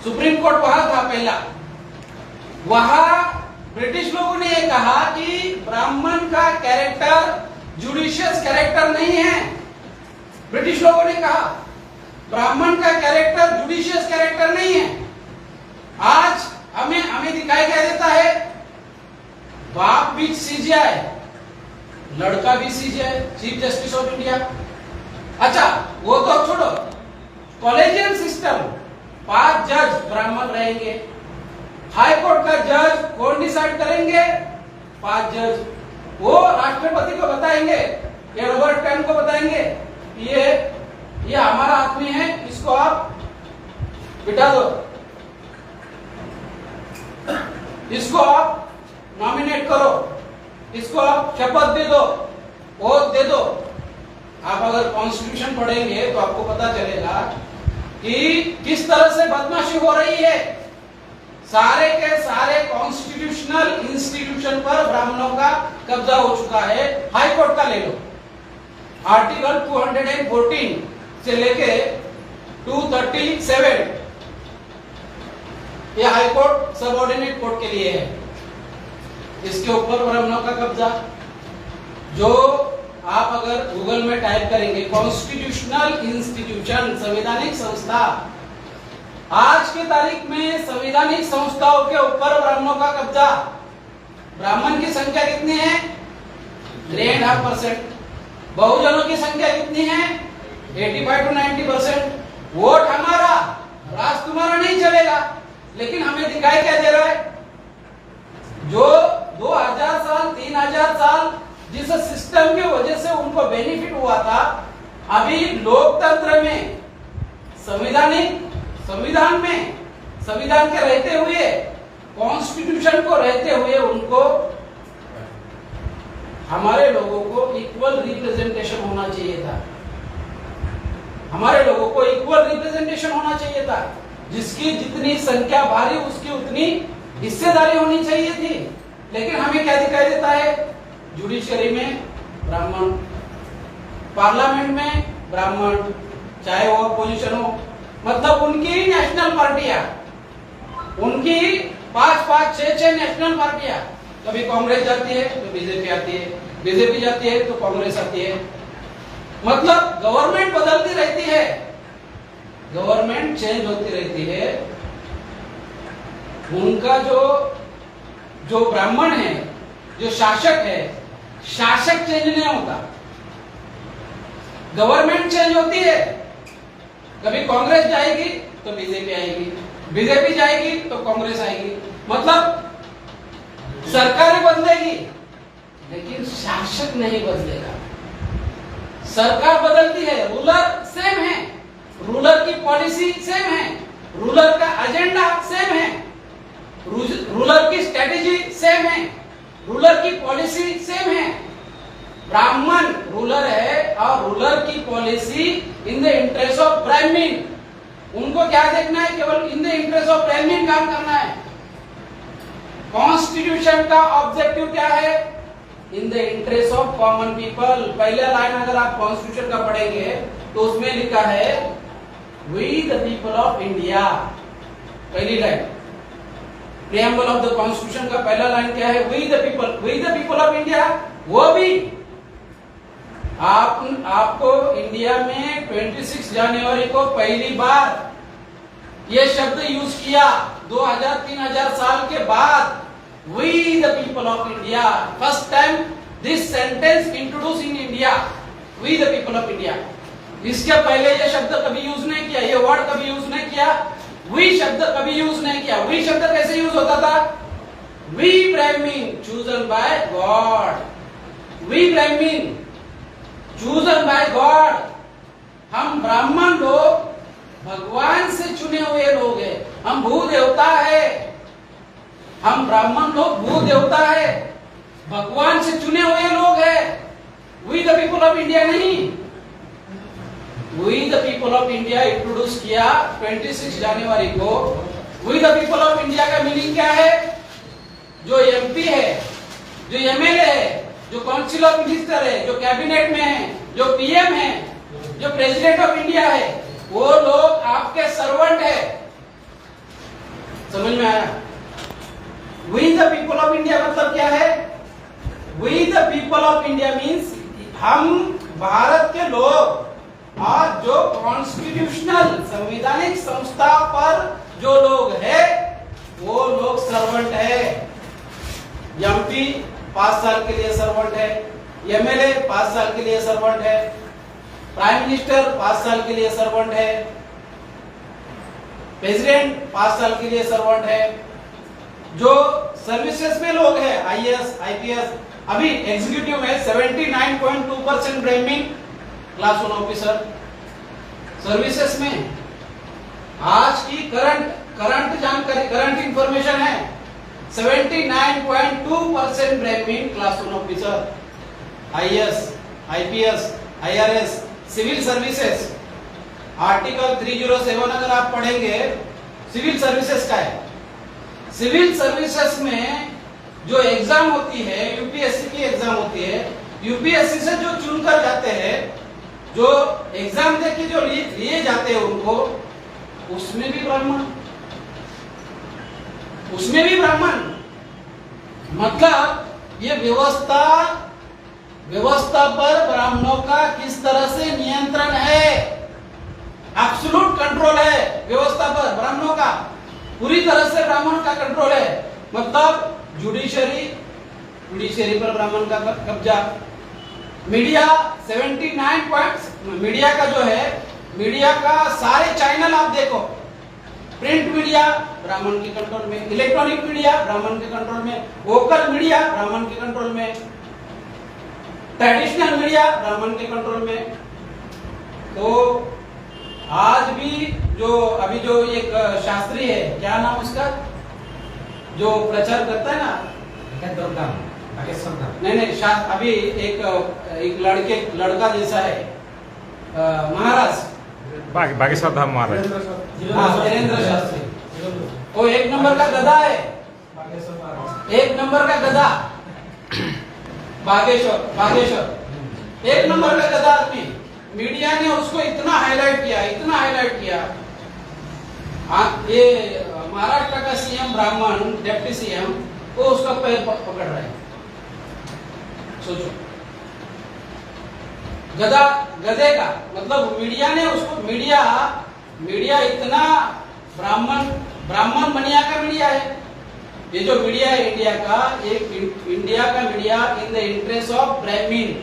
सुप्रीम कोर्ट वहां था पहला, वहां ब्रिटिश लोगों ने यह कहा कि ब्राह्मण का कैरेक्टर जुडिशियस कैरेक्टर नहीं है। ब्रिटिश लोगों ने कहा ब्राह्मण का कैरेक्टर जुडिशियस कैरेक्टर नहीं है। आज हमें दिखाई क्या देता है? बाप भी सीजेआई, लड़का भी CJI, chief justice of India. अच्छा, वो तो छोड़ो, कॉलेजियन सिस्टम, 5 जज ब्राह्मण रहेंगे। हाई कोर्ट का जज कौन डिसाइड करेंगे? 5 जज। वो राष्ट्रपति को बताएंगे या रॉबर्ट पेन को बताएंगे, ये हमारा आदमी है, इसको आप बिठा दो, इसको आप नॉमिनेट करो, इसको आप शपथ दे दो, ओथ दे दो। आप अगर कॉन्स्टिट्यूशन पढ़ेंगे तो आपको पता चलेगा कि किस तरह से बदमाशी हो रही है। सारे के सारे कॉन्स्टिट्यूशनल इंस्टीट्यूशन पर ब्राह्मणों का कब्जा हो चुका है। हाई कोर्ट का ले लो, आर्टिकल 214 से लेके 237 ये हाई कोर्ट सबऑर्डिनेट कोर्ट के लिए है। इसके ऊपर ब्राह्मणों का कब्जा, जो आप अगर गूगल में टाइप करेंगे कॉन्स्टिट्यूशनल इंस्टीट्यूशन, संवैधानिक संस्था, आज के तारीख में संवैधानिक संस्थाओं के ऊपर ब्राह्मणों का कब्जा। ब्राह्मण की संख्या कितनी है? 3.5%। बहुजनों की संख्या कितनी है? 85 to 90%। वोट हमारा, राज तुम्हारा नहीं चलेगा। लेकिन हमें दिखाई क्या दे रहा है? जो 2000 साल 3000 साल जिस सिस्टम की वजह से उनको बेनिफिट हुआ था, अभी लोकतंत्र में, संविधान में, संविधान के रहते हुए, कॉन्स्टिट्यूशन को रहते हुए उनको, हमारे लोगों को इक्वल रिप्रेजेंटेशन होना चाहिए था। हमारे लोगों को इक्वल रिप्रेजेंटेशन होना चाहिए था। जिसकी जितनी संख्या भारी उसकी उतनी हिस्सेदारी होनी चाहिए थी। लेकिन हमें क्या दिखाई देता है? जुडिशरी में ब्राह्मण, पार्लियामेंट में ब्राह्मण, चाहे वो अपोजिशन हो, मतलब उनकी नेशनल पार्टियां, उनकी 5-5, 6-6 नेशनल पार्टियां, कभी कांग्रेस जाती है तो बीजेपी आती है, बीजेपी जाती है तो कांग्रेस आती है। मतलब गवर्नमेंट बदलती रहती है, गवर्नमेंट चेंज होती रहती है। उनका जो ब्राह्मण है, जो शासक है, शासक चेंज नहीं होता, गवर्नमेंट चेंज होती है। कभी कांग्रेस जाएगी तो बीजेपी आएगी, बीजेपी जाएगी तो कांग्रेस आएगी। मतलब सरकार बदलेगी लेकिन शासक नहीं बदलेगा। सरकार बदलती है, रूलर सेम है, रूलर की पॉलिसी सेम है, रूलर का एजेंडा सेम है, रूलर की स्ट्रेटेजी सेम है, रूलर की पॉलिसी सेम है। ब्राह्मण रूलर है और रूलर की policy in the interest of ब्राह्मण। उनको क्या देखना है? केवल इन द इंटरेस्ट ऑफ ब्राह्मण काम करना है। कॉन्स्टिट्यूशन का ऑब्जेक्टिव क्या है? In the interest of common people. पहला लाइन अगर आप कॉन्स्टिट्यूशन का पढ़ेंगे तो उसमें लिखा है we the people of India. पहली line preamble of the constitution का पहला लाइन क्या है? We the people of India. वो भी आपको इंडिया में 26 जनवरी को पहली बार ये शब्द यूज किया 2000-3000 साल के बाद। We the people of India, first time this sentence introduced in India. We the people of India. इसके पहले ये शब्द कभी यूज नहीं किया, ये वर्ड कभी यूज नहीं किया, we शब्द कभी यूज नहीं किया। we शब्द कैसे यूज होता था? We Brahmin chosen by God. We Brahmin chosen by God. हम ब्राह्मण लोग भगवान से चुने हुए लोग हैं। हम भू देवता है, हम ब्राह्मण लोग भू देवता है, भगवान से चुने हुए लोग हैं। We the people of India नहीं। We the people of India introduce किया 26 जनवरी को। We the people of India का मीनिंग क्या है? जो एमपी है, जो एमएलए है, जो काउंसिल ऑफ मिनिस्टर है, जो कैबिनेट में है, जो पीएम है, जो प्रेसिडेंट ऑफ इंडिया है, वो लोग आपके सर्वेंट है। समझ में आया? We the people of India मतलब क्या है? We the people of India means हम भारत के लोग और जो कॉन्स्टिट्यूशनल संवैधानिक संस्था पर जो लोग है वो लोग सर्वेंट है। एमपी 5 साल के लिए सर्वेंट है, एमएलए 5 साल के लिए सर्वेंट है, प्राइम मिनिस्टर 5 साल के लिए सर्वेंट है, प्रेसिडेंट 5 साल के लिए सर्वेंट है। जो सर्विसेज में लोग हैं, आईएएस, आईपीएस, अभी एग्जीक्यूटिव में 79.2% ब्राह्मण, क्लास 1 ऑफिसर। सर्विसेज में आज की करंट जानकारी, करंट इंफॉर्मेशन है 79.2% Brahmin, class 1 officer, IAS, IPS, IRS, civil services. Article 307 अगर आप पढ़ेंगे सिविल सर्विसेज का है। सिविल सर्विसेज में जो एग्जाम होती है, यूपीएससी की एग्जाम होती है, यूपीएससी से जो चुनकर जाते हैं जो एग्जाम दे के जो लिए जाते हैं उनको, उसमें भी ब्राह्मण, उसमें भी ब्राह्मण। मतलब ये व्यवस्था पर ब्राह्मणों का किस तरह से नियंत्रण है, एब्सोल्यूट कंट्रोल है व्यवस्था पर ब्राह्मणों का, पूरी तरह से ब्राह्मण का कंट्रोल है। मतलब जुडिशरी पर ब्राह्मण का कब्जा। मीडिया 79 मीडिया का जो है, मीडिया का सारे चैनल आप देखो, प्रिंट मीडिया ब्राह्मण के कंट्रोल में, इलेक्ट्रॉनिक मीडिया ब्राह्मण के कंट्रोल में, वोकल मीडिया ब्राह्मण के कंट्रोल में, ट्रेडिशनल मीडिया ब्राह्मण के कंट्रोल में। तो आज भी जो अभी जो एक शास्त्री है, क्या नाम उसका, जो प्रचार करता है ना, नहीं अभी एक लड़का जैसा है, महाराज बागेश्वर धाम महाराज, वीरेंद्र शास्त्री, वो एक नंबर का गधा है, एक नंबर का गधा, बागेश्वर एक नंबर का गधा आदमी। मीडिया ने उसको इतना हाईलाइट किया। ये महाराष्ट्र का सीएम ब्राह्मण, डिप्टी सीएम, वो उसका पैर पकड़ रहा है। सोचो, गधे का मतलब मीडिया ने उसको, मीडिया इतना ब्राह्मण बनिया का मीडिया है। ये जो मीडिया है इंडिया का media in the interest of Brahmin,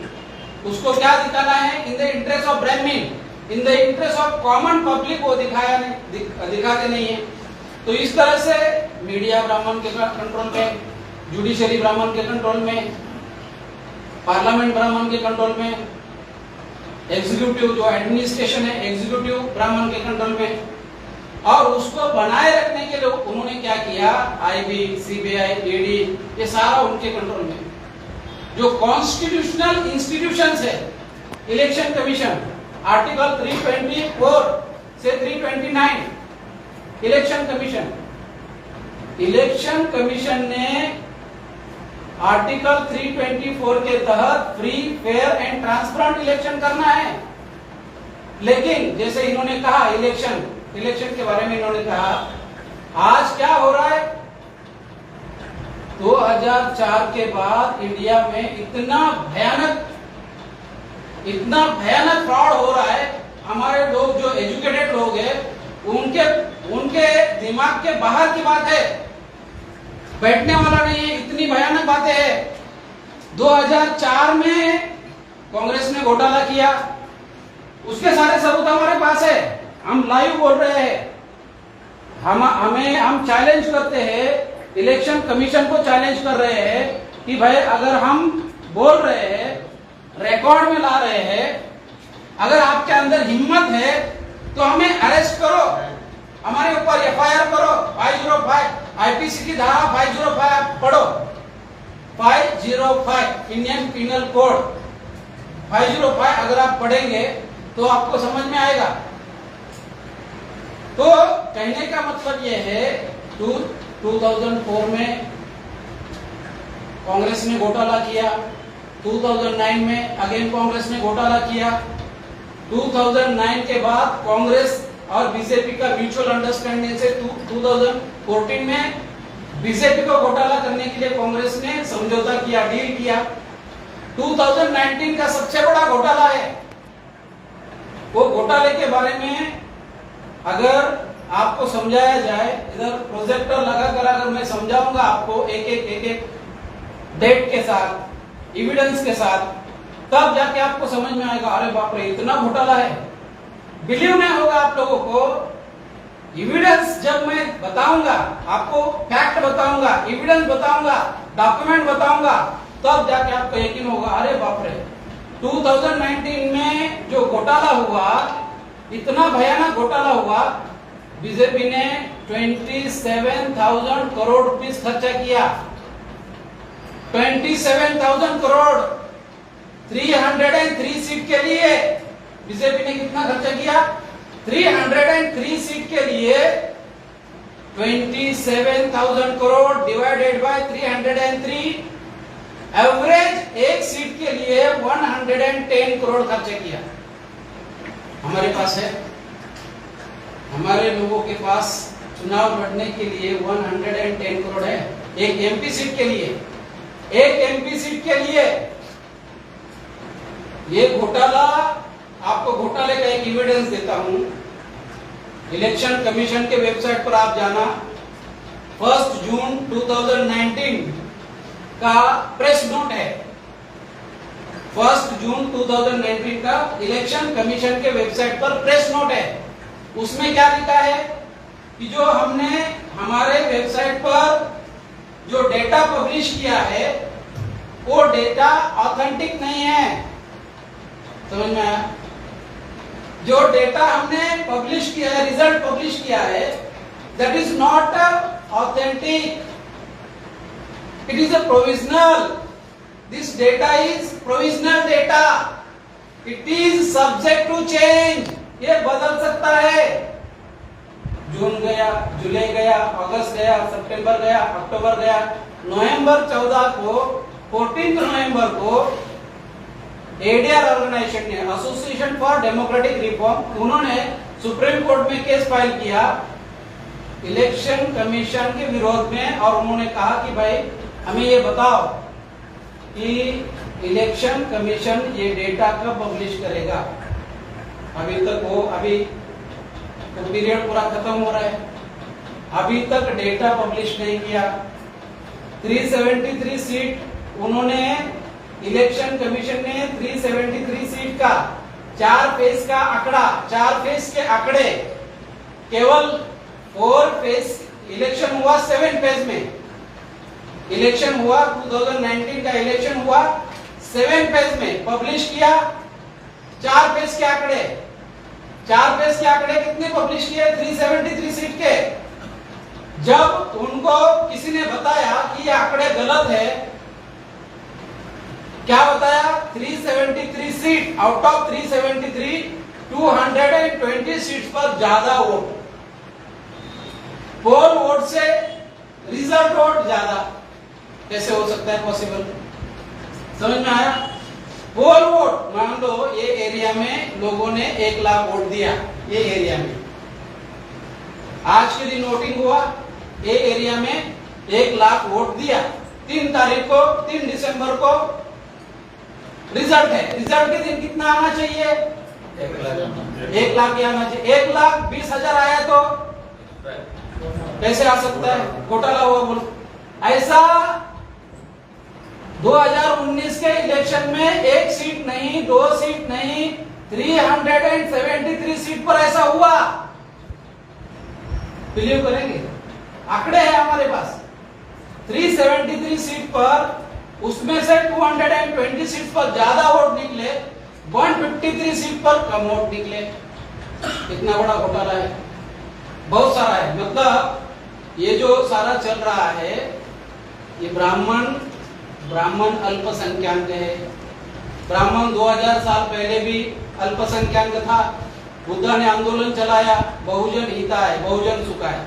उसको क्या दिखाना है, in the interest of Brahmin, in the interest of common public, वो दिखाते नहीं है। तो इस तरह से मीडिया ब्राह्मण के कंट्रोल में, जुडिशरी ब्राह्मण के कंट्रोल में, पार्लियामेंट ब्राह्मण के कंट्रोल में, एग्जीक्यूटिव जो एडमिनिस्ट्रेशन है एग्जीक्यूटिव ब्राह्मण के कंट्रोल में। और उसको बनाए रखने के लिए उन्होंने क्या किया, आईबी, सीबीआई, ईडी, ये सारा उनके कंट्रोल में। जो कॉन्स्टिट्यूशनल इंस्टीट्यूशंस है, इलेक्शन कमीशन आर्टिकल 324 से 329, इलेक्शन कमीशन ने आर्टिकल 324 के तहत free, fair and transparent election करना है। लेकिन जैसे इन्होंने कहा, इलेक्शन के बारे में इन्होंने कहा, आज क्या हो रहा है, 2004 के बाद इंडिया में इतना भयानक फ्रॉड हो रहा है। हमारे लोग जो एजुकेटेड लोग हैं, उनके दिमाग के बाहर की बात है, बैठने वाला नहीं है, इतनी भयानक बातें हैं। 2004 में कांग्रेस ने घोटाला किया, उसके सारे सबूत हमारे पास है, हम लाइव बोल रहे हैं। हम चैलेंज करते हैं, इलेक्शन कमीशन को चैलेंज कर रहे हैं कि भाई अगर हम बोल रहे हैं, रिकॉर्ड में ला रहे हैं, अगर आपके अंदर हिम्मत है तो हमें अरेस्ट करो, हमारे ऊपर एफआईआर करो। 505 आईपीसी की धारा 505 आप पढ़ो, 505 इंडियन पिनल कोड 505 अगर आप पढ़ेंगे तो आपको समझ में आएगा। तो कहने का मतलब यह है, 2004 में कांग्रेस ने घोटाला किया, 2009 में अगेन कांग्रेस ने घोटाला किया, 2009 के बाद कांग्रेस और बीजेपी का म्यूचुअल अंडरस्टैंडिंग से 2014 में बीजेपी को घोटाला करने के लिए कांग्रेस ने समझौता किया, डील किया। 2019 का सबसे बड़ा घोटाला है। वो घोटाले के बारे में अगर आपको समझाया जाए, इधर प्रोजेक्टर लगाकर अगर मैं समझाऊंगा आपको एक एक डेट के साथ, एविडेंस के साथ, तब जाके आपको समझ में आएगा, अरे बाप रे इतना घोटाला है। बिलीव नहीं होगा आप लोगों को। एविडेंस जब मैं बताऊंगा, आपको फैक्ट बताऊंगा, एविडेंस बताऊंगा, डॉक्यूमेंट बताऊंगा, तब जाके आपको यकीन होगा, अरे बाप रे 2019 में जो घोटाला हुआ, इतना भयानक घोटाला हुआ। बीजेपी ने 27,000 करोड़ रुपीस खर्चा किया, 27,000 करोड़ 303 सीट के लिए। बीजेपी ने कितना खर्चा किया? 303 सीट के लिए 27,000 करोड़ डिवाइडेड बाय 303, एवरेज एक सीट के लिए 110 करोड़ खर्च किया। हमारे पास है। हमारे लोगों के पास चुनाव लड़ने के लिए 110 करोड़ है एक एमपी सीट के लिए। एक एमपी सीट के लिए ये घोटाला, आपको घोटाले का एक एविडेंस देता हूं। इलेक्शन कमीशन के वेबसाइट पर आप जाना, 1 जून 2019 का प्रेस नोट है। 1 जून 2019 का इलेक्शन कमीशन के वेबसाइट पर प्रेस नोट है। उसमें क्या लिखा है कि जो हमने हमारे वेबसाइट पर जो डेटा पब्लिश किया है वो डेटा ऑथेंटिक नहीं है। समझ में आया? जो डेटा हमने पब्लिश किया है, रिजल्ट पब्लिश किया है, that is not authentic, it is a provisional. This data is provisional data, it is subject to change. ये बदल सकता है। जून गया, जुलाई गया, अगस्त गया, सितंबर गया, अक्टूबर गया, नवंबर 14 को 14 नवंबर को एडीआर ऑर्गेनाइजेशन ने, एसोसिएशन फॉर डेमोक्रेटिक रिफॉर्म, उन्होंने सुप्रीम कोर्ट में केस फाइल किया इलेक्शन कमीशन के विरोध में। और उन्होंने कहा कि भाई हमें ये बताओ कि इलेक्शन कमीशन ये डेटा कब पब्लिश करेगा। अभी तक अभी तो पीरियड पूरा खत्म हो रहा है, अभी तक डेटा पब्लिश नहीं किया। 373 सीट उन्होंने, इलेक्शन कमीशन ने 373 सीट का 4 फेज का आंकड़ा, 4 फेज के आंकड़े, केवल 4 फेज, इलेक्शन हुआ 7 फेज में। इलेक्शन हुआ 2019 का इलेक्शन हुआ 7 फेज में, पब्लिश किया 4 फेज के आंकड़े। 4 फेज के आंकड़े कितने पब्लिश किए? 373 सीट के। जब उनको किसी ने बताया कि ये आंकड़े गलत है, क्या बताया? 373 सीट आउट ऑफ 373, 220 सीट पर ज्यादा वोट, पोल वोट से रिजल्ट वोट ज्यादा। कैसे हो सकता है पॉसिबल? समझ में आया? पोल वोट, मान लो ये एरिया में लोगों ने 1 लाख वोट दिया, ये एरिया में आज के दिन वोटिंग हुआ, ये एरिया में 1 लाख वोट दिया। 3 तारीख को, 3 दिसंबर को रिजल्ट है। रिजल्ट के दिन कितना आना चाहिए? 1 लाख ही आना चाहिए। 1,20,000 आया तो कैसे आ सकता है? घोटाला हुआ बोल। ऐसा 2019 के इलेक्शन में 1 सीट नहीं, 2 सीट नहीं, 373 सीट पर ऐसा हुआ। बिलीव करेंगे? आंकड़े हैं हमारे पास। 373 सीट पर, उसमें से 220 सीट पर ज्यादा वोट निकले, 153 सीट पर कम वोट निकले। कितना बड़ा घोटाला है, बहुत सारा है। मतलब ये जो सारा चल रहा है, ये ब्राह्मण अल्पसंख्याक है। ब्राह्मण 2000 साल पहले भी अल्पसंख्याक था। बुद्ध ने आंदोलन चलाया, बहुजन हिताय, बहुजन सुखाय।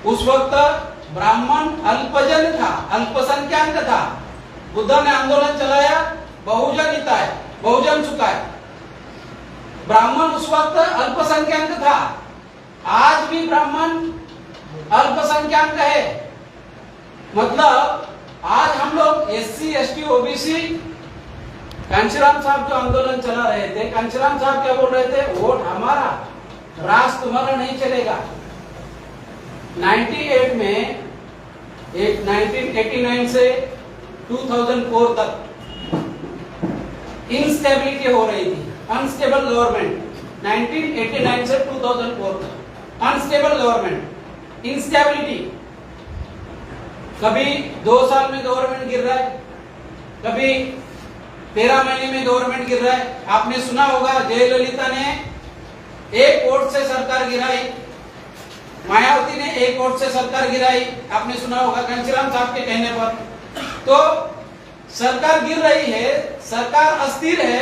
उस वक्त ब्राह्मण अल्पजन था, अल्पसंख्याक था। बुद्ध ने आंदोलन चलाया, बहुजन हिताय, बहुजन सुखाय। ब्राह्मण उस वक्त अल्पसंख्याक था, आज भी ब्राह्मण अल्पसंख्याक है। मतलब आज हम लोग SC, ST, OBC, कांशीराम साहब जो आंदोलन चला रहे थे, कांशीराम साहब क्या बोल रहे थे? वोट हमारा, राज तुम्हारा नहीं चलेगा। 98 में, 1989 से 2004 तक इंस्टेबिलिटी हो रही थी, अनस्टेबल गवर्नमेंट। 1989 से 2004 तक अनस्टेबल गवर्नमेंट, इंस्टेबिलिटी। कभी 2 साल में गवर्नमेंट गिर रहा है, कभी 13 महीने में गवर्नमेंट गिर रहा है। आपने सुना होगा जयललिता ने 1 वोट से सरकार गिराई, मायावती ने 1 वोट से सरकार गिराई। आपने सुना होगा कांशीराम साहब के कहने पर। तो सरकार गिर रही है, सरकार अस्थिर है,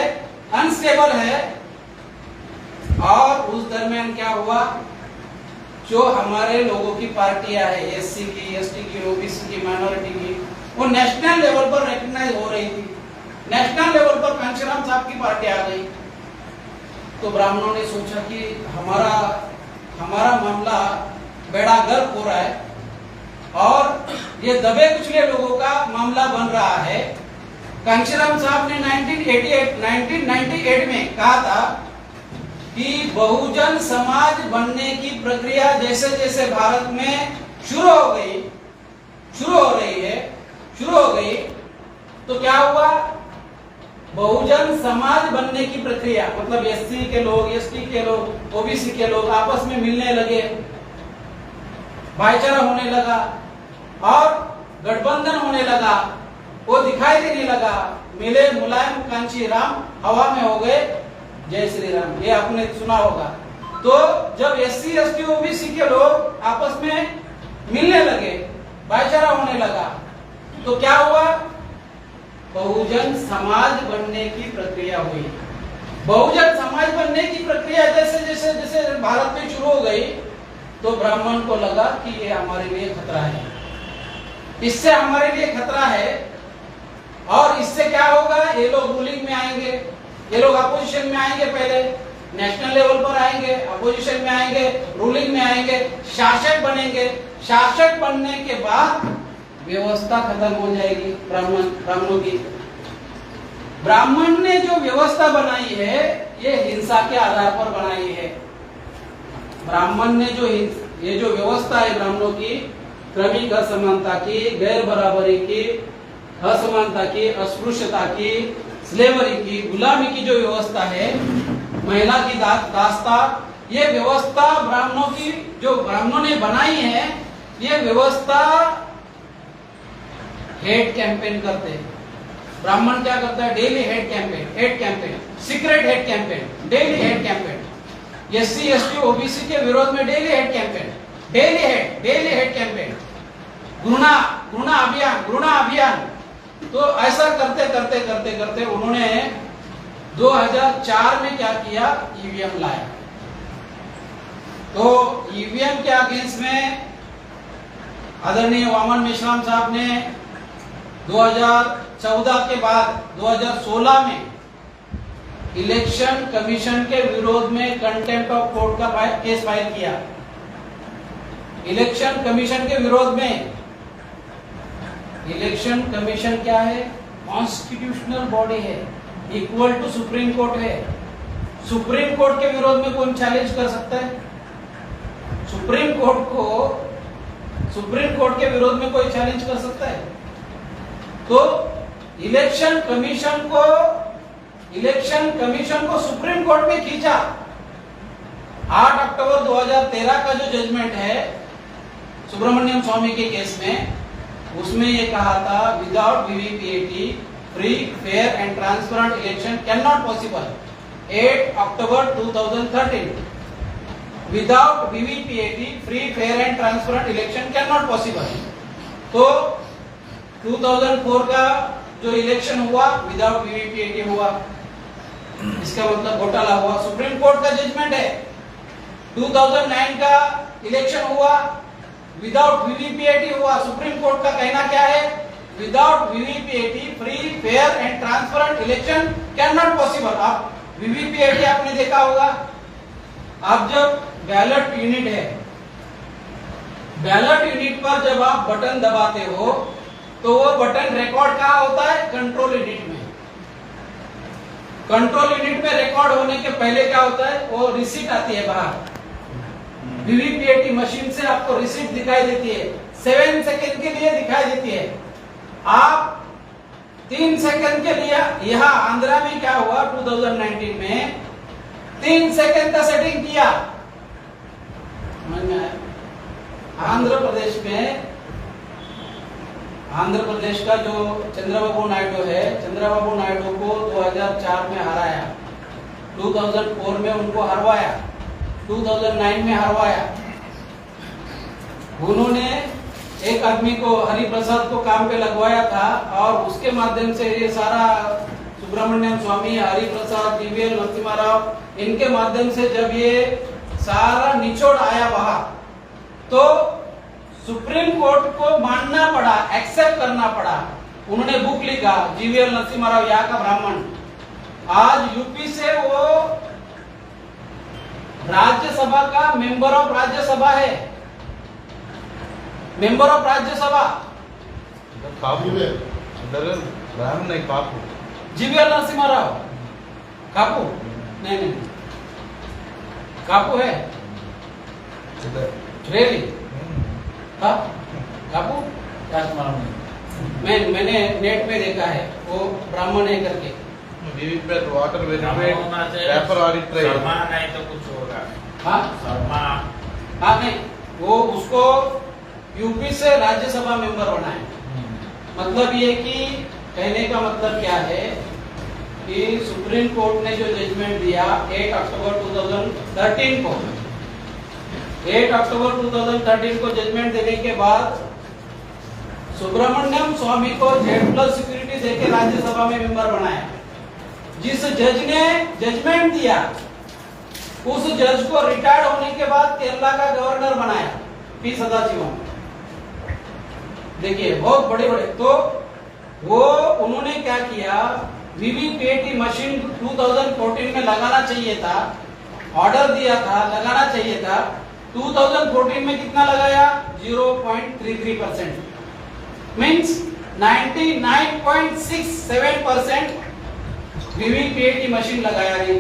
अनस्टेबल है। और उस दरमियान क्या हुआ? जो हमारे लोगों की पार्टियां है, SC की, ST की, OBC की, माइनॉरिटी की, वो नेशनल लेवल पर रिकॉग्नाइज हो रही थी। नेशनल लेवल पर कांशीराम साहब की पार्टी आ गई तो ब्राह्मणों ने सोचा कि हमारा मामला बेड़ा गर्क हो रहा है और ये दबे कुचले लोगों का मामला बन रहा है। कांशीराम साहब ने 1998 में कहा था कि बहुजन समाज बनने की प्रक्रिया जैसे जैसे भारत में शुरू हो गई तो क्या हुआ, बहुजन समाज बनने की प्रक्रिया मतलब एससी के लोग, एसटी के लोग, ओबीसी के लोग आपस में मिलने लगे, भाईचारा होने लगा और गठबंधन होने लगा, वो दिखाई देने लगा। मिले मुलायम कांशीराम हवा में हो गए जय श्री राम, ये आपने सुना होगा। तो जब एससी एसटी ओबीसी के लोग आपस में मिलने लगे, भाईचारा होने लगा, तो क्या हुआ, बहुजन समाज बनने की प्रक्रिया हुई। बहुजन समाज बनने की प्रक्रिया जैसे भारत में शुरू हो गई तो ब्राह्मण को लगा कि ये हमारे लिए खतरा है, इससे हमारे लिए खतरा है और इससे क्या होगा, ये लोग रूलिंग में आएंगे, ये लोग अपोजिशन में आएंगे, पहले नेशनल लेवल पर आएंगे, अपोजिशन में आएंगे, रूलिंग में आएंगे, शासक बनेंगे। शासक बनने के बाद व्यवस्था खत्म हो जाएगी ब्राह्मणों की। ब्राह्मण ने जो व्यवस्था बनाई है ये हिंसा के आधार पर बनाई है। ब्राह्मण ने ये जो व्यवस्था है ब्राह्मणों की, क्रमिक असमानता की, गैर बराबरी की, असमानता की, अस्पृश्यता की, स्लेवरी की, गुलामी की जो व्यवस्था है, महिला की दास्ता, ये व्यवस्था ब्राह्मणों की जो ब्राह्मणों ने बनाई है, ये व्यवस्था हेड कैंपेन करते हैं। ब्राह्मण क्या करता है, daily head campaign, secret head campaign, daily head campaign, SC ST OBC के विरोध में daily head campaign, daily head campaign, घृणा अभियान। तो ऐसा करते उन्होंने 2004 में क्या किया, ईवीएम लाया। तो ईवीएम के अगेंस्ट में आदरणीय वामन मेश्राम साहब ने 2014 के बाद 2016 में इलेक्शन कमीशन के विरोध में कंटेम्प्ट ऑफ कोर्ट का केस फाइल किया। इलेक्शन कमीशन के विरोध में, इलेक्शन कमीशन क्या है, कॉन्स्टिट्यूशनल बॉडी है, इक्वल टू सुप्रीम कोर्ट है। सुप्रीम कोर्ट के विरोध में कौन चैलेंज कर सकता है, सुप्रीम कोर्ट के विरोध में कोई चैलेंज कर सकता है। तो इलेक्शन कमीशन को सुप्रीम कोर्ट में खींचा। 8 अक्टूबर 2013 का जो जजमेंट है सुब्रमण्यम स्वामी के केस में, उसमें ये कहा था without VVPAT free fair and transparent election can not possible. 8 October 2013, without VVPAT free fair and transparent election can not possible. तो 2004 का जो इलेक्शन हुआ विदाउट वीवीपीएटी हुआ, इसका मतलब घोटाला हुआ। सुप्रीम कोर्ट का जजमेंट है, 2009 का इलेक्शन हुआ विदाउट वीवीपीएटी हुआ। सुप्रीम कोर्ट का कहना क्या है, without VVPAT free fair and transparent election can not possible. आप वीवीपीएटी आपने देखा होगा, आप जब बैलेट यूनिट है, बैलेट यूनिट पर जब आप बटन दबाते हो तो वो बटन रिकॉर्ड कहाँ होता है, कंट्रोल यूनिट में। कंट्रोल यूनिट में रिकॉर्ड होने के पहले क्या होता है, वो रिसीट आती है बाहर। वीवीपीएटी मशीन से आपको रिसीट दिखाई देती है, 7 सेकंड के लिए दिखाई देती है। आप 3 सेकंड के लिए, यहाँ आंध्रा में क्या हुआ 2019 में 3 सेकंड का सेटिंग किया। आंध्र प्रदेश का जो चंद्रबाबू नायडू है, चंद्रबाबू नायडू को 2004 में हराया, 2004 में उनको हरवाया, 2009 में हरवाया। उन्होंने एक आदमी को, हरिप्रसाद को काम पे लगवाया था और उसके माध्यम से ये सारा सुब्रमण्यम स्वामी, हरिप्रसाद, जीवीएल नरसिम्हा राव, इनके माध्यम से जब ये सारा निचोड़ आया वहां, तो सुप्रीम कोर्ट को मानना पड़ा, एक्सेप्ट करना पड़ा। उन्होंने बुक लिखा, जीवीएल नरसिम्हा राव यहाँ का ब्राह्मण, आज यूपी से वो राज्यसभा का मेंबर ऑफ राज्यसभा है, मेंबर ऑफ राज्यसभा कापू राम नहीं कापू जीवीएल नरसिम्हा राव कापू नहीं नहीं कापू है रियली कापू क्या तुम्हारा मैंने नेट में देखा है, वो ब्राह्मण है करके। VVPAT water vapour audit Sharma नहीं तो कुछ होगा। हाँ शर्मा हाँ नहीं, वो उसको यूपी से राज्यसभा मेंबर होना है। मतलब ये कि कहने का मतलब क्या है कि सुप्रीम कोर्ट ने जो जजमेंट दिया 8 अक्टूबर 2013 को, 8 अक्टूबर 2013 को जजमेंट देने के बाद सुब्रमण्यम स्वामी को Z+ सिक्योरिटी देके राज्यसभा में मेंबर बनाया। जिस जज ने जजमेंट दिया उस जज को रिटायर्ड होने के बाद केरला का गवर्नर बनाया पी सदाशिवम। देखिए बहुत बड़े बड़े, तो वो उन्होंने क्या किया, वीवीपीएटी मशीन 2014 में लगाना चाहिए था, ऑर्डर दिया था, लगाना चाहिए था। 2014 में कितना लगाया, 0.33%, मीन्स 99.67% वीवीपीएटी मशीन लगाया नहीं।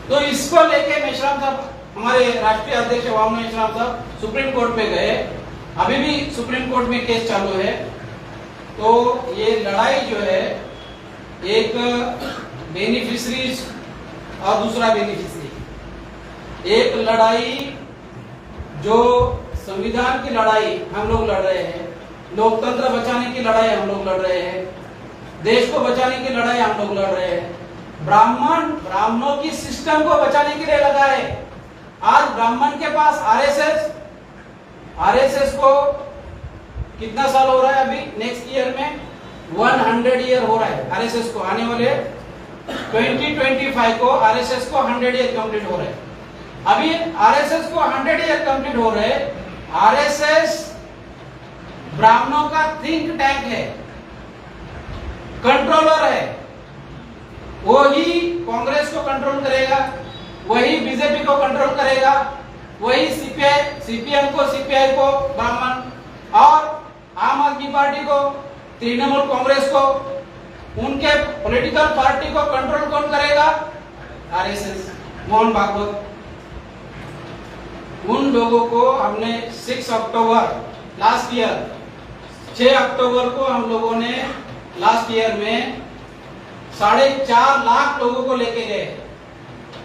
तो इसको लेके मेश्राम साहब, हमारे राष्ट्रीय अध्यक्ष वामन मेश्राम साहब सुप्रीम कोर्ट में गए, अभी भी सुप्रीम कोर्ट में केस चालू है। तो ये लड़ाई जो है, एक बेनिफिशरीज और दूसरा बेनिफिशरी, एक लड़ाई जो संविधान की लड़ाई हम लोग लड़ रहे हैं, लोकतंत्र बचाने की लड़ाई हम लोग लड़ रहे हैं, देश को बचाने की लड़ाई हम लोग लड़ रहे हैं, ब्राह्मणों की सिस्टम को बचाने के लिए लगा है। आज ब्राह्मण के पास आरएसएस को कितना साल हो रहा है, अभी नेक्स्ट ईयर में 100 ईयर हो रहा है आरएसएस को, आने वाले 2025 को आरएसएस को 100 ईयर कंप्लीट हो रहे हैं। अभी आरएसएस को 100 ईयर कंप्लीट हो रहे। आरएसएस ब्राह्मणों का थिंक टैंक है, कंट्रोलर है, वही कांग्रेस को कंट्रोल करेगा, वही बीजेपी को कंट्रोल करेगा, वही सीपीएम को, सीपीआई को ब्राह्मण, और आम आदमी पार्टी को, तृणमूल कांग्रेस को, उनके पॉलिटिकल पार्टी को कंट्रोल कौन करेगा, आरएसएस, मोहन भागवत। उन लोगों को हमने 6 अक्टूबर लास्ट ईयर, 6 अक्टूबर को हम लोगों ने लास्ट ईयर में 4.5 लाख लोगों को लेके गए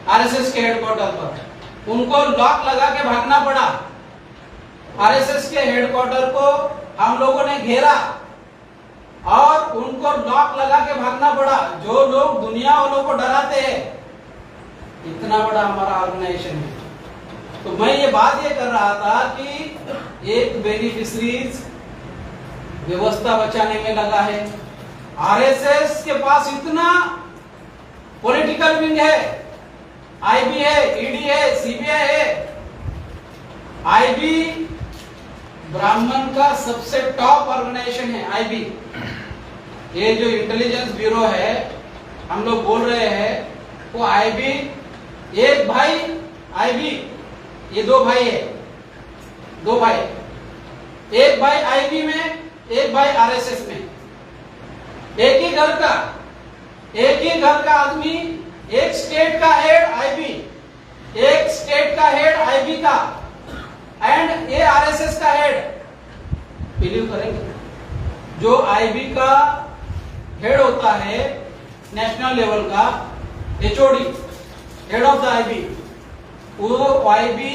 आरएसएस के हेडक्वार्टर पर। उनको लॉक लगा के भागना पड़ा। आरएसएस के हेडक्वार्टर को हम लोगों ने घेरा और उनको लॉक लगा के भागना पड़ा। जो लोग दुनिया वालों को डराते हैं, इतना बड़ा हमारा ऑर्गेनाइजेशन है। तो मैं ये बात ये कर रहा था कि एक बेनिफिशरीज व्यवस्था बचाने में लगा है। आरएसएस के पास इतना पॉलिटिकल विंग है, आईबी है, ईडी है, सीबीआई है। आईबी ब्राह्मण का सबसे टॉप ऑर्गेनाइजेशन है आईबी। ये जो इंटेलिजेंस ब्यूरो है हम लोग बोल रहे हैं, वो आईबी, एक भाई आईबी, ये 2 भाई है, 2 भाई, एक भाई आईबी में, एक भाई आरएसएस में। एक ही घर का आदमी, एक स्टेट का हेड आईबी, एक स्टेट का हेड आईबी का, एंड ये आरएसएस का हेड। बिलीव करेंगे, जो आईबी का हेड होता है नेशनल लेवल का, HOD, head of the IB, वो आईबी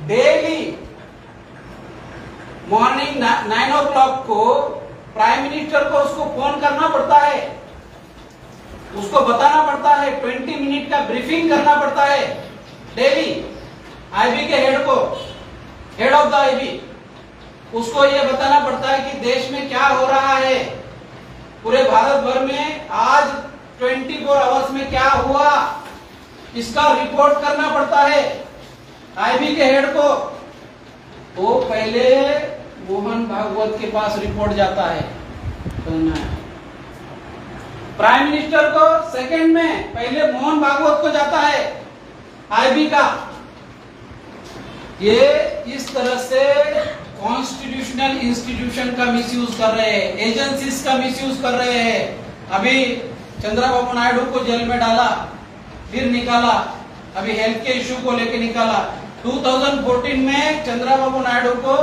डेली मॉर्निंग 9 o'clock को प्राइम मिनिस्टर को उसको फोन करना पड़ता है, उसको बताना पड़ता है, 20 मिनट का ब्रीफिंग करना पड़ता है डेली आईबी के हेड को, हेड ऑफ द आईबी। उसको ये बताना पड़ता है कि देश में क्या हो रहा है, पूरे भारत भर में आज 24 आवर्स में क्या हुआ, इसका रिपोर्ट करना पड़ता है आईबी के हेड को। वो पहले मोहन भागवत के पास रिपोर्ट जाता है, प्राइम मिनिस्टर को सेकंड में, पहले मोहन भागवत को जाता है, आईबी का। ये इस तरह से कॉन्स्टिट्यूशनल इंस्टीट्यूशन का मिसयूज कर रहे हैं, एजेंसीज का मिसयूज कर रहे हैं। अभी चंद्रबाबू नायडू को जेल में डाला, फिर निकाला, अभी हेल्थ के इश्यू को लेके निकाला। 2014 में चंद्रबाबू नायडू को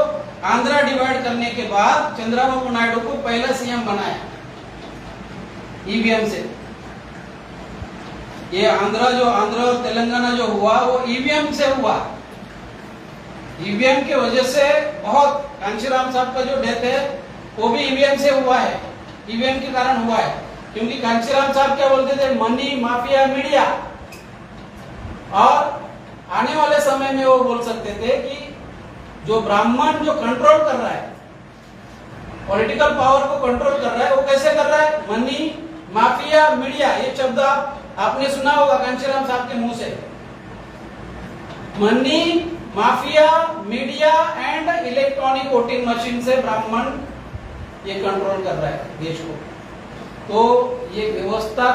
आंध्रा डिवाइड करने के बाद चंद्रबाबू नायडू को पहला सीएम बनाया ईवीएम से। ये आंध्र और तेलंगाना जो हुआ वो ईवीएम से हुआ। ईवीएम की वजह से बहुत, कांशीराम साहब का जो डेथ है वो भी ईवीएम से हुआ है, ईवीएम के कारण हुआ है। क्योंकि कांशीराम साहब क्या बोलते थे, मनी माफिया मीडिया, और आने वाले समय में वो बोल सकते थे कि जो ब्राह्मण जो कंट्रोल कर रहा है, पॉलिटिकल पावर को कंट्रोल कर रहा है, वो कैसे कर रहा है, मनी माफिया मीडिया। ये शब्द आपने सुना होगा कांशीराम साहब के मुंह से। Money mafia media and electronic voting machine से ब्राह्मण ये कंट्रोल कर रहा है देश को। तो ये व्यवस्था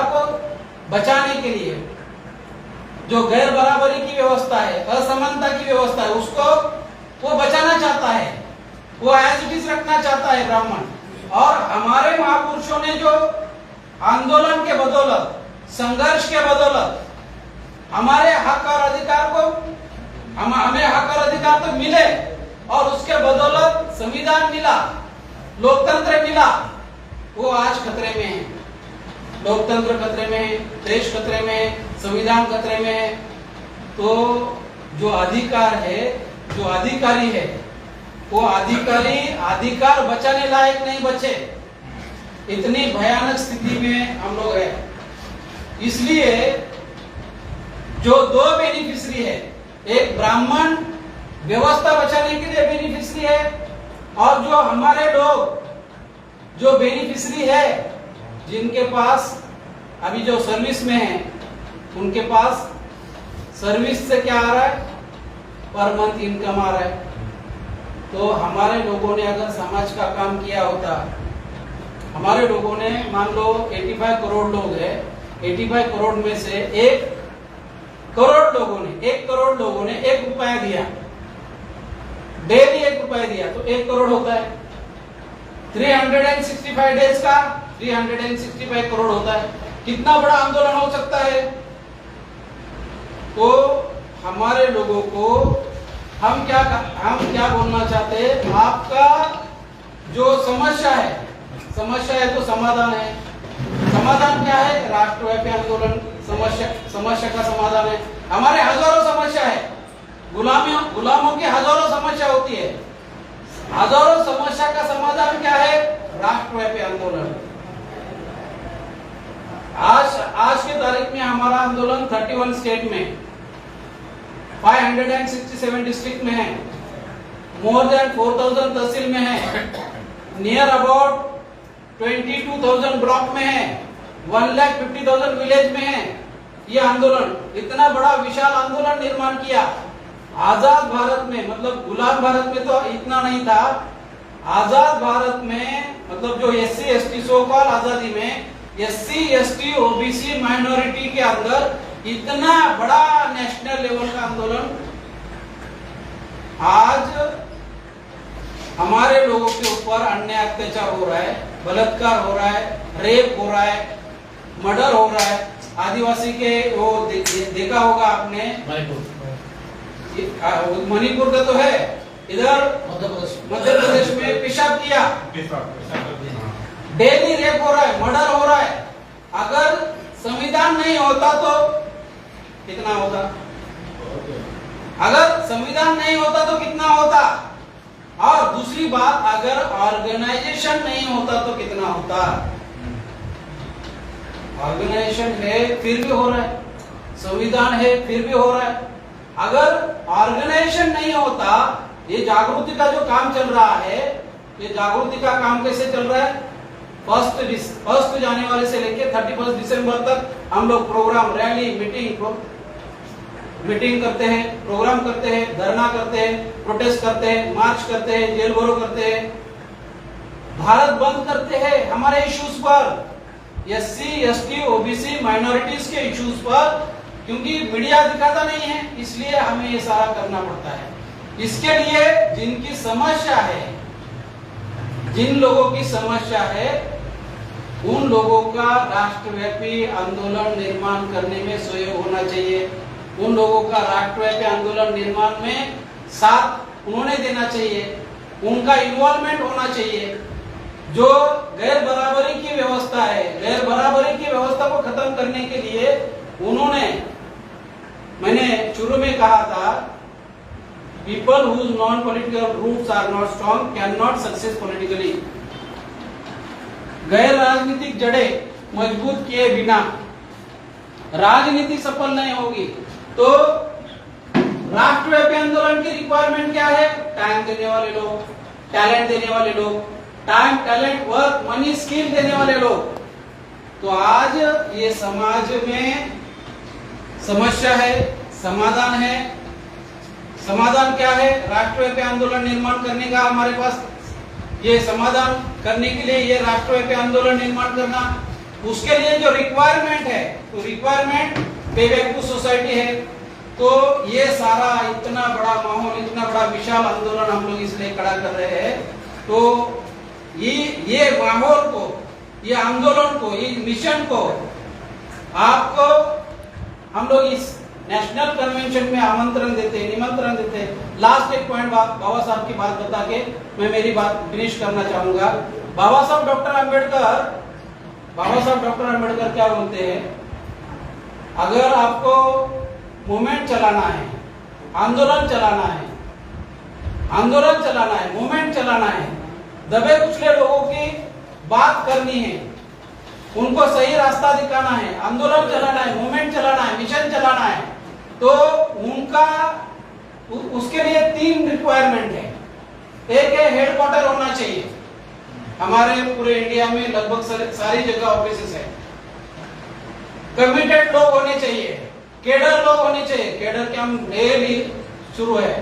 को बचाने के लिए जो गैर बराबरी की व्यवस्था है, असमानता की व्यवस्था है, उसको वो बचाना चाहता है, वो एज इट इज रखना चाहता है ब्राह्मण। और हमारे महापुरुषों ने जो आंदोलन के बदौलत, संघर्ष के बदौलत हमारे हक और अधिकार को, हमें हक और अधिकार तो मिले, और उसके बदौलत संविधान मिला, लोकतंत्र मिला, वो आज खतरे में है। लोकतंत्र खतरे में है, देश खतरे में है, संविधान खतरे में है। तो जो अधिकार है, जो अधिकारी है, वो अधिकार बचाने लायक नहीं बचे। इतनी भयानक स्थिति में हम लोग हैं। इसलिए जो दो बेनिफिशियरी है, एक ब्राह्मण व्यवस्था बचाने के लिए बेनिफिशियरी है, और जो हमारे लोग जो बेनिफिशियरी है, जिनके पास अभी जो सर्विस में है, उनके पास सर्विस से क्या आ रहा है, पर मंथ इनकम आ रहा है। तो हमारे लोगों ने अगर समाज का काम किया होता, हमारे लोगों ने, मान लो 85 करोड़ लोग हैं, 85 करोड़ में से 1 करोड़ लोगों ने 1 रुपया दिया, डेली 1 रुपया दिया, तो 1 करोड़ होता है। 365 डेज का 365 करोड़ होता है। कितना बड़ा आंदोलन हो सकता है। तो हमारे लोगों को हम क्या बोलना चाहते हैं, आपका जो समस्या है तो समाधान है। समाधान क्या है, राष्ट्रव्यापी आंदोलन समस्या का समाधान है। हमारे हजारों समस्या है, गुलामों की हजारों समस्या होती है। हजारों समस्या का समाधान क्या है, राष्ट्रव्यापी आंदोलन। आज के तारीख में हमारा आंदोलन 31 स्टेट में, 567 डिस्ट्रिक्ट में है, मोर देन 4000 तहसील में है, नियर अबाउट 22,000 ब्लॉक में है, 1,50,000 विलेज में है। ये आंदोलन, इतना बड़ा विशाल आंदोलन निर्माण किया आजाद भारत में। मतलब गुलाम भारत में तो इतना नहीं था, आजाद भारत में, मतलब जो SC ST सो कॉल आजादी में, SC ST OBC माइनॉरिटी के अंदर इतना बड़ा नेशनल लेवल का आंदोलन। आज हमारे लोगों के ऊपर अन्याय अत्याचार हो रहा है, बलात्कार हो रहा है, रेप हो रहा है, मर्डर हो रहा है। आदिवासी के वो देखा होगा आपने, मणिपुर का तो है, इधर मध्य प्रदेश में पेशाब किया, डेली रेप हो रहा है, मर्डर हो रहा है। अगर संविधान नहीं होता तो कितना होता, अगर संविधान नहीं होता तो कितना होता। और दूसरी बात, अगर ऑर्गेनाइजेशन नहीं होता तो कितना होता। ऑर्गेनाइजेशन है फिर भी हो रहा है, संविधान है फिर भी हो रहा है। अगर ऑर्गेनाइजेशन नहीं होता, ये जागृति का जो काम चल रहा है, ये जागृति का काम कैसे चल रहा है, 1 जनवरी से लेके 31 दिसंबर तक हम लोग प्रोग्राम, रैली, मीटिंग करते हैं, प्रोग्राम करते हैं, धरना करते हैं, प्रोटेस्ट करते हैं, मार्च करते हैं, जेल भरो करते हैं, भारत बंद करते हैं हमारे इश्यूज पर, SC ST OBC माइनॉरिटीज के इश्यूज पर क्योंकि मीडिया दिखाता नहीं है, इसलिए हमें ये सारा करना पड़ता है। इसके लिए जिनकी समस्या है, जिन लोगों की समस्या है, उन लोगों का राष्ट्रव्यापी आंदोलन निर्माण करने में सहयोग होना चाहिए। उन लोगों का राष्ट्रव्यापी आंदोलन निर्माण में साथ उन्होंने देना चाहिए, उनका इन्वॉल्वमेंट होना चाहिए। जो गैर बराबरी की व्यवस्था है, गैर बराबरी की व्यवस्था को खत्म करने के लिए उन्होंने, मैंने शुरू में कहा था, people whose non political roots are not strong can not success politically. गैर राजनीतिक जड़ें मजबूत किए बिना राजनीति सफल नहीं होगी। तो राष्ट्रव्यापी आंदोलन की रिक्वायरमेंट क्या है? टाइम देने वाले लोग, टैलेंट देने वाले लोग, time, talent, work, money, skill देने वाले लोग। तो आज ये समाज में समस्या है, समाधान है। समाधान क्या है? राष्ट्रव्यापी आंदोलन निर्माण करने का हमारे पास, ये समाधान करने के लिए ये राष्ट्रव्यापी आंदोलन निर्माण करना, उसके लिए जो रिक्वायरमेंट है, तो रिक्वायरमेंट पे बैक टू सोसाइटी है। तो ये सारा इतना बड़ा माहौल, इतना बड़ा विशाल आंदोलन हम लोग इसलिए खड़ा कर रहे हैं। तो ये माहौल को, ये आंदोलन को, ये मिशन को आपको हम लोग इस नेशनल कन्वेंशन में आमंत्रण देते हैं, निमंत्रण देते हैं। लास्ट एक पॉइंट बाबा साहब की बात बता के मैं मेरी बात फिनिश करना चाहूंगा। बाबा साहब डॉक्टर आम्बेडकर क्या बोलते हैं? अगर आपको मूवमेंट चलाना है, आंदोलन चलाना है, मूवमेंट चलाना है, दबे कुचले लोगों की बात करनी है, उनको सही रास्ता दिखाना है, आंदोलन चलाना है, मूवमेंट चलाना है, मिशन चलाना है, तो उनका उसके लिए 3 रिक्वायरमेंट है। एक है हेडक्वार्टर होना चाहिए। हमारे पूरे इंडिया में लगभग सारी जगह ऑफिसेस है। कमिटेड लोग होने चाहिए, केडर लोग होने चाहिए। केडर के हम डेली शुरू है,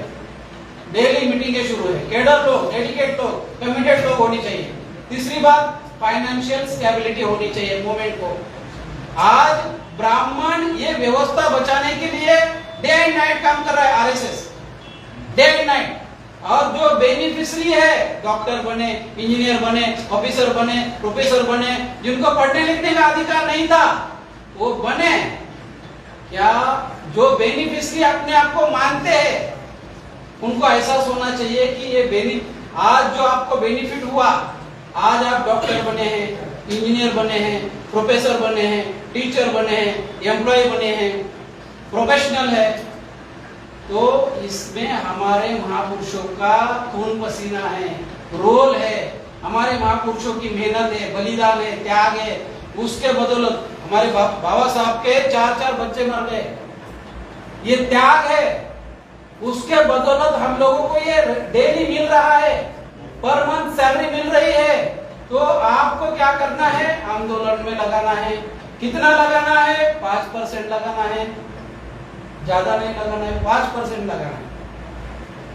डेली मीटिंगें शुरू है। केडर लोग, डेडिकेट लोग, कमिटेड लोग होने चाहिए। तीसरी बात, फाइनेंशियल स्टेबिलिटी होनी चाहिए मूवमेंट को। आज ब्राह्मण ये व्यवस्था बचाने के लिए डे एंड नाइट काम कर रहा है, आरएसएस, डे एंड नाइट। और जो बेनिफिशियरी है, डॉक्टर बने, इंजीनियर बने, ऑफिसर बने, प्रोफेसर बने, जिनको पढ़ने लिखने का अधिकार नहीं था वो बने। क्या जो बेनिफिशियरी अपने आप को मानते हैं, उनको एहसास होना चाहिए कि ये आज जो आपको बेनिफिट हुआ, आज आप डॉक्टर बने हैं, इंजीनियर बने हैं, प्रोफेसर बने हैं, टीचर बने हैं, एम्प्लॉय बने हैं, प्रोफेशनल है, तो इसमें हमारे महापुरुषों का खून पसीना है, रोल है, हमारे महापुरुषों की मेहनत है, बलिदान है, त्याग है। उसके बदौलत हमारे बाबा साहब के 4 बच्चे मर गए, ये त्याग है। उसके बदौलत हम लोगों को ये डेली मिल रहा है, पर मंथ सैलरी मिल रही है। तो आपको क्या करना है? आंदोलन में लगाना है। कितना लगाना है? 5% लगाना है, ज्यादा नहीं लगाना है, 5% लगाना है।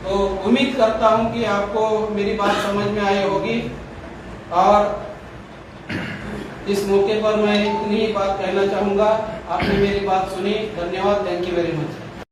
तो उम्मीद करता हूं कि आपको मेरी बात समझ में आई होगी। और इस मौके पर मैं इतनी बात कहना चाहूंगा। आपने मेरी बात सुनी, धन्यवाद, थैंक यू वेरी मच।